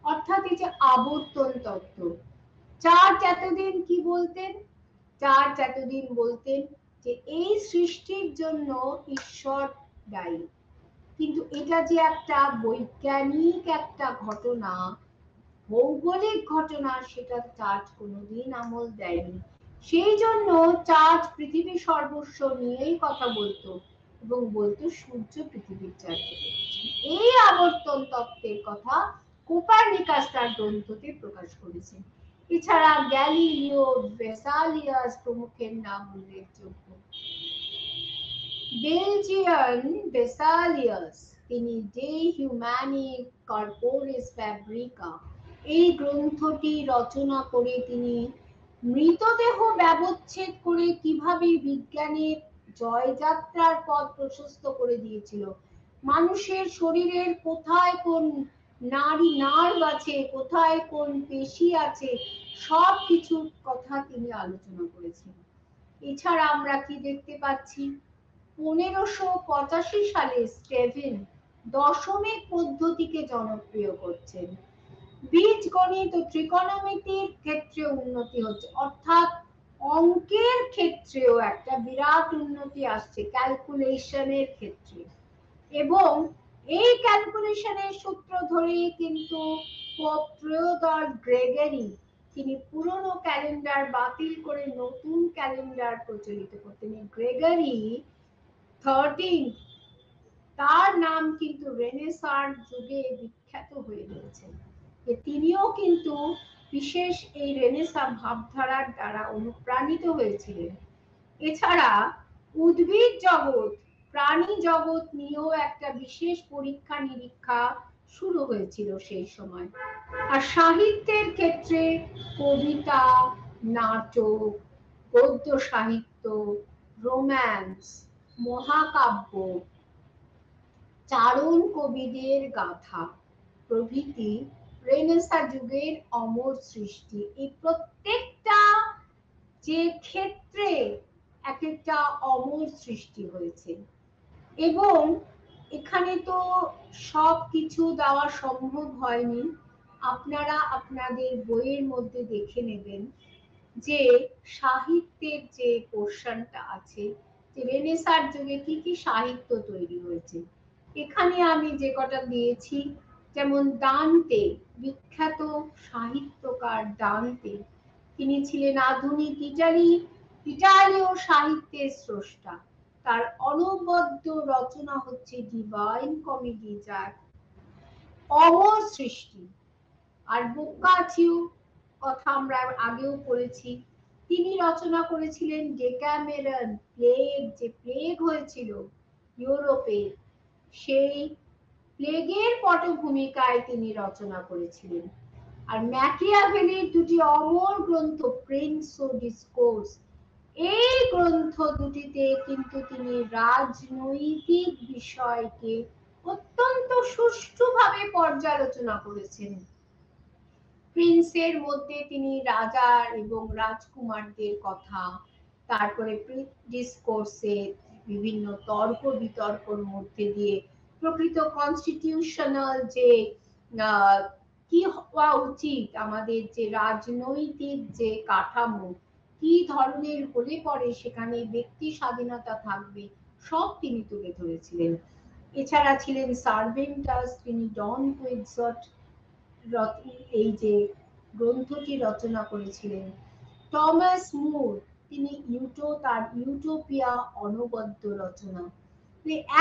অর্থাৎ এই যে আবর্তন তত্ত্ব। চার্চ এতদিন কি বলতেন? চার্চ এতদিন বলতেন যে এই সৃষ্টির জন্য ঈশ্বর দায়ী, কিন্তু এটা যে একটা বৈজ্ঞানিক একটা ঘটনা, ভৌগোলিক ঘটনা, সেটা চার্চ কোনোদিন আমল দেয়নি। সেই জন্য চার্চ পৃথিবী সর্বস্ব নিয়েই কথা বলতো এবং বলতো সূর্য পৃথিবীর চারদিকে। এই আবর্তন তত্ত্বের কথা কোপারনিকাস তার গ্রন্থতে প্রকাশ করেছেন। এছাড়া গ্যালিলিও, ভেসালিয়াস প্রমুখের নাম উল্লেখযোগ্য। বেলজিয়ান ভেসালিয়াস, তিনি ডে হিউম্যানি কর্পোরিস ফ্যাব্রিকা, এই গ্রন্থটি রচনা করে তিনি মৃতদেহ ব্যবচ্ছেদ করে কিভাবে বিজ্ঞানের জয়যাত্রার পথ প্রশস্ত করে দিয়েছিল, মানুষের শরীরের কোথায় কোন নার্ভ আছে, কোথায় কোন পেশি আছে, সব কিছুর কথা তিনি আলোচনা করেছেন। এছাড়া আমরা কি দেখতে পাচ্ছি? 1585 সালে স্টেভেন দশমিক পদ্ধতিকে জনপ্রিয় করছেন। বীজগণিত ও ত্রিকোণমিতির ক্ষেত্রে উন্নতি হচ্ছে, অর্থাৎ অঙ্কের ক্ষেত্রেও একটা বিরাট উন্নতি আসছে ক্যালকুলেশনের ক্ষেত্রে। এবং এই ক্যালকুলেশনের সূত্র ধরে কিন্তু পোপ ত্রয়োদশ গ্রেগরি, তিনি পুরনো ক্যালেন্ডার বাতিল করে নতুন ক্যালেন্ডার প্রচলিত করতেন। গ্রেগরি 13, তার নাম কিন্তু রেনেসাঁর যুগে বিখ্যাত হয়ে রয়েছে। তিনিও কিন্তু বিশেষ এই রেনেসাঁ ভাবধারার দ্বারা অনুপ্রাণিত হয়েছিলেন। এছাড়া উদ্ভিদ জগৎ, প্রাণী জগৎ নিয়েও একটা বিশেষ পরীক্ষা নিরীক্ষা শুরু হয়েছিল সেই সময়। আর সাহিত্যের ক্ষেত্রে কবিতা, নাটক, গদ্য সাহিত্য, রোম্যান্স, মহাকাব্য, চারণ কবিদের গাথা প্রভৃতি রেনেসাঁ যুগের অমর সৃষ্টি। এই প্রত্যেকটা যে ক্ষেত্রে এক একটা অমর সৃষ্টি হয়েছে। এবং এখানে তো সব কিছু দেওয়া সম্ভব হয়নি, আপনারা আপনাদের বইয়ের মধ্যে দেখে নেবেন যে সাহিত্যের যে পোর্শনটা আছে, যে রেনেসাঁর যুগে কি কি সাহিত্য তৈরি হয়েছে। এখানে আমি যে কটা দিয়েছি, যেমন দান্তে, বিখ্যাত সাহিত্যকার দান্তে, তিনি ছিলেন আধুনিক ইটালীয় সাহিত্যের স্রষ্টা। তার অনবদ্য রচনা হচ্ছে ডিভাইন কমেডি, যার অমর সৃষ্টি। আর বোকাচিও কথা আমরা আগেও পড়েছি, তিনি রচনা করেছিলেন ডেকামেরন, প্লেগ, যে প্লেগ হয়েছিল ইউরোপে, সেই প্লেগের পটভূমিকায় তিনি রচনা করেছিলেন। আর ম্যাকিয়াভেলির দুটি অমর গ্রন্থ প্রিন্স ও ডিসকোর্স, এই গ্রন্থ দুটিতে কিন্তু তিনি রাজনৈতিক বিষয়কে অত্যন্ত সুষ্ঠুভাবে পর্যালোচনা করেছেন। প্রিন্সের মধ্যে তিনি রাজা এবং রাজকুমারদের কথা, তারপরে ডিসকোর্সে বিভিন্ন তর্ক বিতর্কর মধ্যে দিয়ে প্রকৃত কনস্টিটিউশনাল যে কি হওয়া উচিত, আমাদের যে রাজনৈতিক যে কাঠামো, কি ধরনের হলে পরে সেখানে ব্যক্তি স্বাধীনতা থাকবে, সব তিনি তুলে ধরেছিলেন। এছাড়া ছিলেন সার্ভেন্টাস, তিনি ডন কুইক্সট এই যে গ্রন্থটি রচনা করেছিলেন। টমাস মুর, তিনি তার ইউটোপিয়া অনবদ্য রচনা।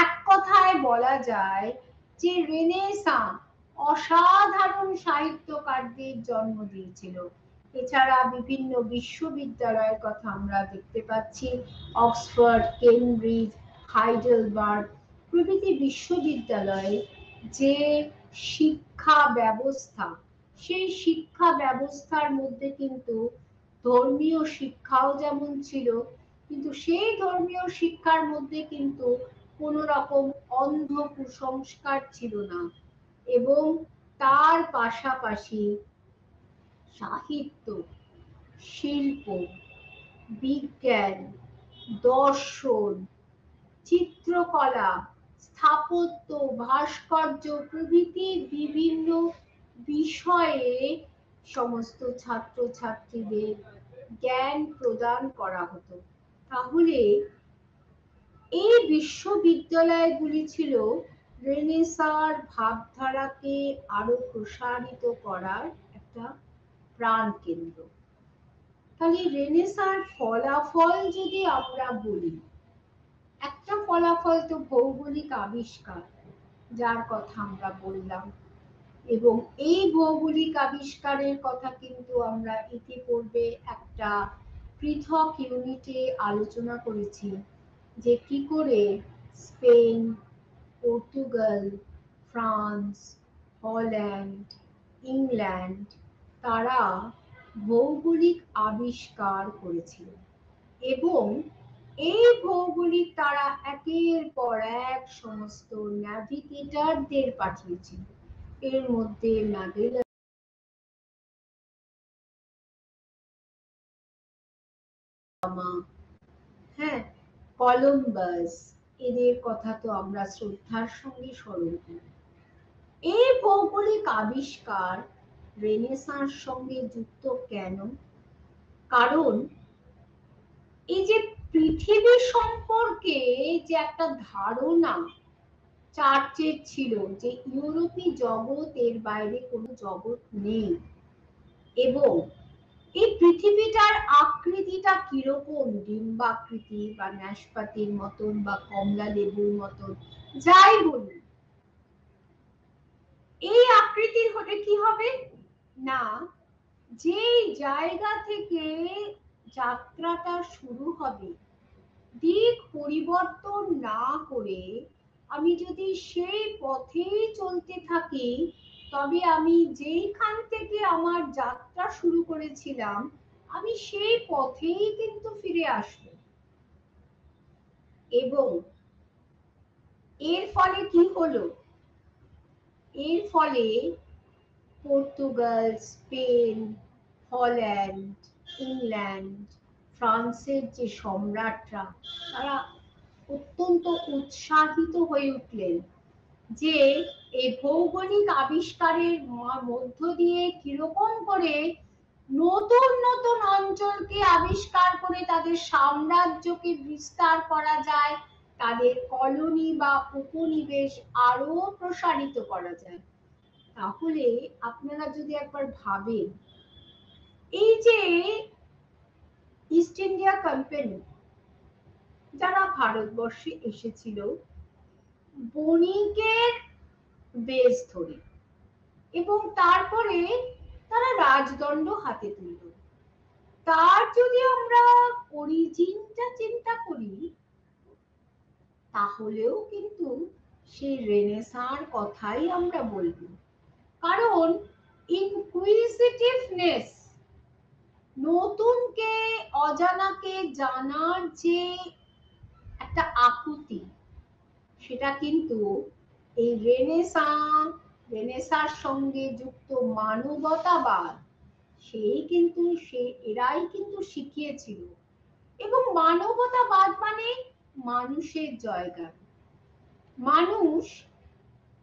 এক কথায় বলা যায় যে রেনেসাঁ অসাধারণ সাহিত্যকারদের জন্ম দিয়েছিল। এছাড়া বিভিন্ন বিশ্ববিদ্যালয়ের কথা আমরা দেখতে পাচ্ছি, অক্সফোর্ড, কেমব্রিজ, হাইডেলবার্গ প্রভৃতি বিশ্ববিদ্যালয়ে যে শিক্ষা ব্যবস্থা, সেই শিক্ষা ব্যবস্থার মধ্যে কিন্তু ধর্মীয় শিক্ষাও যেমন ছিল, কিন্তু সেই ধর্মীয় শিক্ষার মধ্যে কিন্তু কোনো রকম অন্ধ কুসংস্কার ছিল না। এবং তার পাশাপাশি সাহিত্য, শিল্প, বিজ্ঞান, দর্শন, চিত্রকলা, স্থাপত্য, ভাস্কর্য প্রভৃতি বিভিন্ন বিষয়ে সমস্ত ছাত্রছাত্রীদের জ্ঞান প্রদান করা হতো। তাহলে এই বিশ্ববিদ্যালয়গুলি ছিল রেনেসাঁর ভাবধারাকে আরো প্রসারিত করার একটা প্রাণকেন্দ্র। তাহলে রেনেসাঁর ফলাফল যদি আমরা বলি, একটা ফলাফল তো ভৌগোলিক আবিষ্কার, যার কথা আমরা বললাম, এবং এই ভৌগোলিক আবিষ্কারের কথা কিন্তু আমরা ইতিপূর্বে একটা পৃথক ইউনিটে আলোচনা করেছি, যে কি করে Spain, Portugal, France, Holland, England তারা ভৌগোলিক আবিষ্কার করেছিল, এবং এই ভৌগোলিক তারা একের পর এক সমস্ত ন্যাভিগেটরদের পাঠিয়েছিল। এর মধ্যে ম্যাগেলান, হ্যাঁ, কলম্বাস, এদের কথা তো আমরা শ্রদ্ধার সঙ্গে স্মরণ করি। এই ভৌগোলিক আবিষ্কার রেনেসাঁর সঙ্গে যুক্ত কেন? কারণ এই যে পৃথিবী সম্পর্কে যে একটা ধারণা চার্চের ছিল, যে ইউরোপী জগৎ এর বাইরে কোনো জগৎ নেই, এবং এই পৃথিবীটার আকৃতিটা কিরকম, ডিম্বাকৃতি বা নাশপাতির মতন বা কমলা লেবুর মতন যাই বলুন, এই আকৃতির হলে কি হবে না, যে জায়গা থেকে যাত্রাটা শুরু হবে দিক পরিবর্তন না করে আমি যদি সেই পথেই চলতে থাকি, তবে আমি যেইখান থেকে আমার যাত্রা শুরু করেছিলাম আমি সেই পথেই কিন্তু ফিরে আসব। এবং এর ফলে কি হলো, এর ফলে পর্তুগাল, স্পেন, হল্যান্ড, ইংল্যান্ড, ফ্রান্সের যে সম্রাটরা তারা অত্যন্ত উৎসাহিত হয়ে উঠলেন, যে এই ভৌগোলিক আবিষ্কারের মধ্য দিয়ে কিরকম করে নতুন নতুন অঞ্চলকে আবিষ্কার করে তাদের সাম্রাজ্যকে বিস্তার করা যায়, তাদের কলোনি বা উপনিবেশ আরো প্রসারিত করা যায়। তাহলে আপনারা যদি একবার ভাবেন, এই যে ইস্ট ইন্ডিয়া কোম্পানি যারা ভারতবর্ষে এসেছিল বণিকের বেশ ধরে, এবং তারপরে তারা রাজদণ্ড হাতে তুলল, তার যদি আমরা অরিজিনটা চিন্তা করি তাহলেও কিন্তু সেই রেনেসাঁর কথাই আমরা বলবো। কারণ ইনকুইজিটিভনেস, নতুনকে অজানাকে জানার যে একটা আকুতি, সেটা কিন্তু এই রেনেসাঁর সঙ্গে যুক্ত মানবতাবাদ এরাই কিন্তু শিখিয়েছিল। এবং মানবতাবাদ মানে মানুষের জয়গান। মানুষ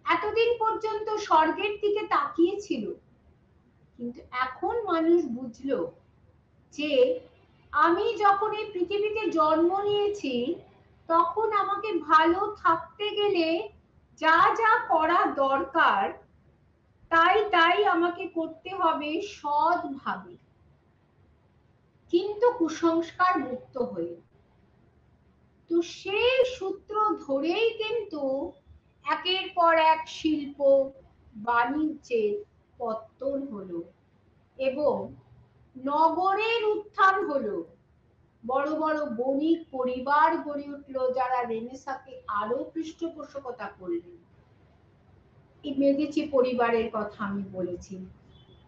এতদিন পর্যন্ত স্বর্গের দিকে তাকিয়েছিল, কিন্তু এখন মানুষ বুঝলো যে আমি যখন এই পৃথিবীতে জন্ম নিয়েছি তখন আমাকে ভালো থাকতে গেলে যা যা করা দরকার তাই তাই আমাকে করতে হবে সৎভাবে, কিন্তু কুসংস্কার মুক্ত হয়ে। তো সেই সূত্র ধরেই কিন্তু একের পর এক শিল্প বাণিজ্যের পত্তন হলো এবং নগরের উত্থান হলো। বড় বড় বণিক পরিবার গড়ে উঠল যারা রেনেসাঁকে আরো পৃষ্ঠপোষকতা করলেন। এই মেদিচি পরিবারের কথা আমি বলেছি,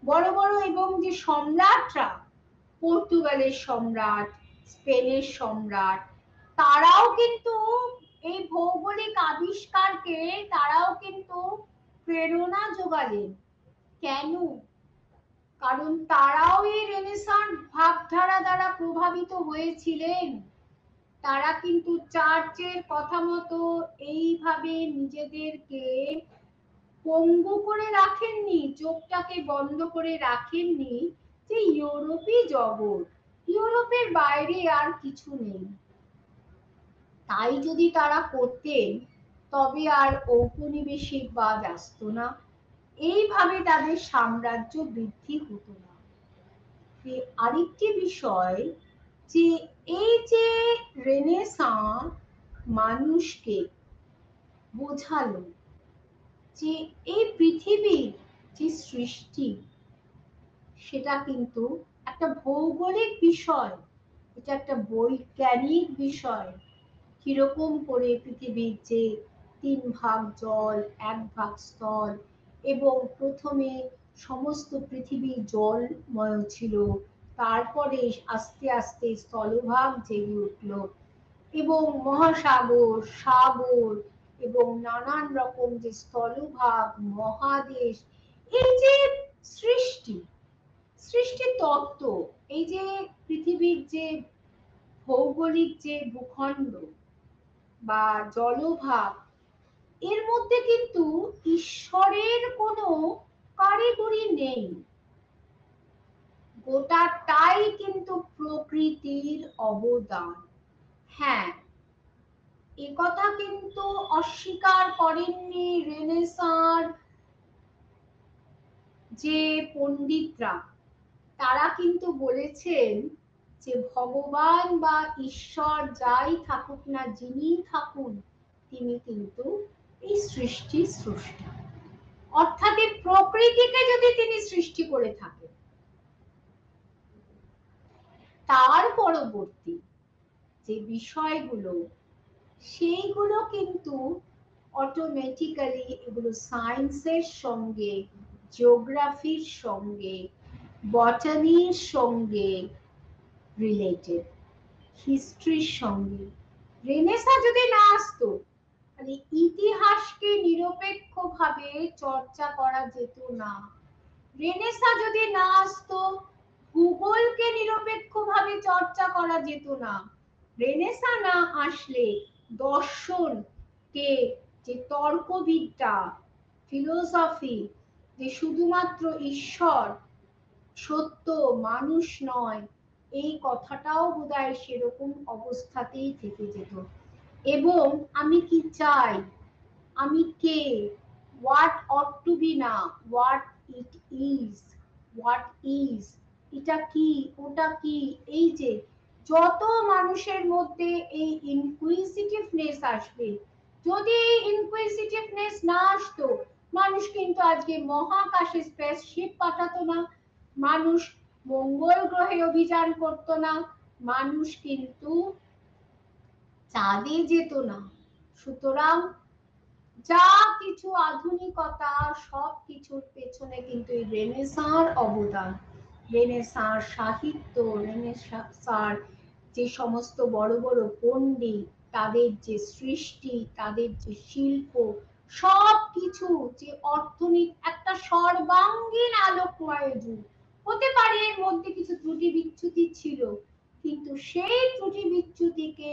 বড় বড় এবং যে সম্রাটরা, পর্তুগালের সম্রাট, স্পেনের সম্রাট, তারাও কিন্তু এই ভৌগোলিক আবিষ্কারকে তারাও কিন্তু প্রেরণা যোগালেন। কেন? কারণ তারাও এই রেনেসাঁস ভাবধারা দ্বারা প্রভাবিত হয়েছিলেন। তারা কিন্তু চার্চের কথা মতো এইভাবে নিজেদেরকে পঙ্গু করে রাখেননি, চোখটাকে বন্ধ করে রাখেননি যে ইউরোপী জগৎ, ইউরোপের বাইরে আর কিছু নেই। তাই যদি তারা করতেন তবে আর ঔপনিবেশিকবাদ আসতো না, এইভাবে তাদের সাম্রাজ্য বৃদ্ধি হতো না। আরেকটি বিষয় যে এই যে রেনেসাঁ মানুষকে বোঝালো যে এই পৃথিবীর যে সৃষ্টি সেটা কিন্তু একটা ভৌগোলিক বিষয়, এটা একটা বৈজ্ঞানিক বিষয়। কিরকম করে পৃথিবীর যে 3 ভাগ জল 1 ভাগ স্থল, এবং প্রথমে সমস্ত পৃথিবী জলময় ছিল, তারপরে আস্তে আস্তে স্থলভাগ জেগে উঠল এবং মহাসাগর, সাগর এবং নানান রকম যে স্থলভাগ, মহাদেশ, এই যে সৃষ্টি, সৃষ্টি তত্ত্ব, এই যে পৃথিবীর যে ভৌগোলিক যে ভূখণ্ড বা জলভাগ, এর মধ্যে কিন্তু ঈশ্বরের কোনো কারিগরি নেই। গোটাটাই কিন্তু প্রকৃতির অবদান। হ্যাঁ, একথা কিন্তু অস্বীকার করেননি রেনেসাঁর যে পণ্ডিতরা। তারা কিন্তু বলেছেন যে ভগবান বা ঈশ্বর যাই থাকুক না, যিনি থাকুন, তিনি কিন্তু এই সৃষ্টির স্রষ্টা। অর্থাৎ এই প্রকৃতিকে যদি তিনি সৃষ্টি করে থাকেন, তার পরবর্তী যে বিষয়গুলো সেইগুলো কিন্তু অটোমেটিক্যালি এগুলো সায়েন্সের সঙ্গে, জিওগ্রাফির সঙ্গে, বটানির সঙ্গে রিলেটেড, হিস্ট্রির সঙ্গে। রেনেসাঁ যদি না আসতো তাহলে ইতিহাসকে নিরপেক্ষভাবে চর্চা করা যেত না। রেনেসাঁ যদি না আসতো ভূগোলকে নিরপেক্ষভাবে চর্চা করা যেত না। রেনেসাঁ না আসলে দর্শনকে, যে তর্কবিদ্যা, ফিলোসফি, যে শুধুমাত্র ঈশ্বর সত্য, মানুষ নয়, এই কথাটাও বোধহয় সেরকম অবস্থাতেই থেকে যেত। এবং আমি কি চাই, আমি কে, হোয়াট অট টু বি না, what it is, what is, এটা কি, ওটা কি, এই যে যত মানুষের মধ্যে এই ইনকুইজিটিভনেস আসবে, যদি এই ইনকুইজিটিভনেস না আসতো, মানুষ কিন্তু আজকে মহাকাশে স্পেসশিপ পাঠাতো না, মানুষ মঙ্গল গ্রহে অভিযান করতো না, মানুষ কিন্তু চাঁদে যেত না। সুতরাং যা কিছু আধুনিকতা, সব কিছুর পেছনে কিন্তু এই রেনেসাঁর অবদান। রেনেসাঁর সাহিত্য, রেনেসাঁর যে সমস্ত বড় বড় পণ্ডিত, তাদের যে সৃষ্টি, তাদের যে শিল্প, সব কিছু, যে অর্থনীতি, একটা সর্বাঙ্গীন আলোকময় যুগ। হতে পারে এর মধ্যে কিছু ত্রুটি বিচ্যুতি ছিল, কিন্তু সেই ত্রুটি বিচ্যুতিকে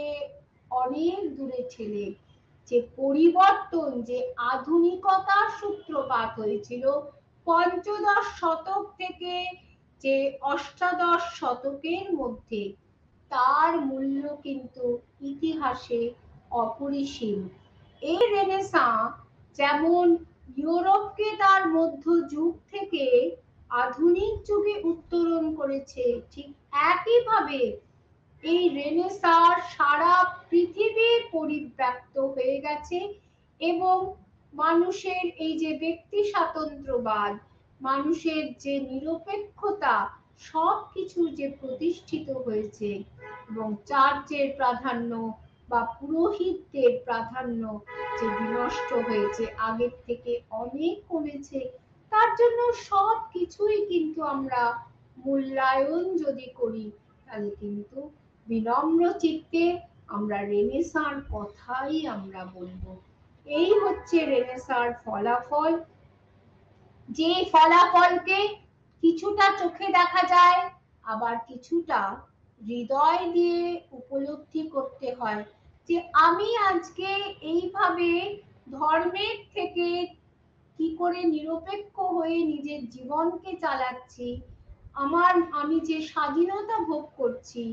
অনেক দূরে ঠেলে যে পরিবর্তন, যে আধুনিকতার সূত্রপাত হয়েছিল পঞ্চদশ শতক থেকে যে অষ্টাদশ শতকের মধ্যে, তার মূল্য কিন্তু ইতিহাসে অপরিসীম। এই রেনেসাঁ যেমন ইউরোপকে তার মধ্যযুগ থেকে আধুনিক যুগে উত্তরণ করেছে, ঠিক একইভাবে এই রেনেসাঁ সারা পৃথিবী পরিব্যাপ্ত হয়ে গেছে এবং মানুষের এই যে ব্যক্তি স্বাতন্ত্র্যবাদ, মানুষের যে নিরপেক্ষতা, সবকিছু যে প্রতিষ্ঠিত হয়েছে এবং চার্চের প্রাধান্য বা পুরোহিতদের প্রাধান্য যে বিনষ্ট হয়েছে, আগের থেকে অনেক কমেছে, তার জন্য সব কিছুই কিন্তু আমরা মূল্যায়ন যদি করি তাহলে কিন্তু বিনম্র চিত্তে আমরা রেনেসাঁর কথাই আমরা বলবো। এই হচ্ছে রেনেসাঁর ফলাফল, যে ফলাফলকে কিছুটা চোখে দেখা যায়, আবার কিছুটা হৃদয় দিয়ে উপলব্ধি করতে হয় যে আমি আজকে এইভাবে ধর্মের থেকে কি করে নিরপেক্ষ হয়ে নিজের জীবনকে চালাচ্ছি, আমি যে স্বাধীনতা ভোগ করছি,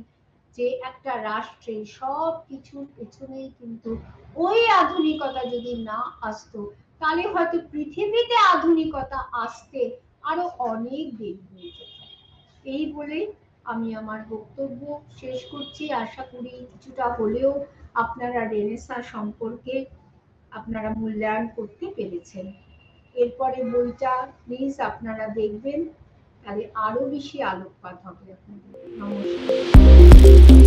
যে একটা রাষ্ট্রে সব কিছুর পেছনেই কিন্তু ওই আধুনিকতা যদি না আসতো তাহলে হয়তো পৃথিবীতে আধুনিকতা আসতে আরো অনেক দেরি হয়ে যেত। এই বলে আমি আমার বক্তব্য শেষ করছি। আশা করি কিছুটা হলেও আপনারা রেনেসাঁ সম্পর্কে আপনারা মূল্যায়ন করতে পেরেছেন। এরপরে বইটা প্লিজ আপনারা দেখবেন, তাহলে আরো বেশি আলোকপাত হবে আপনাদের। নমস্কার।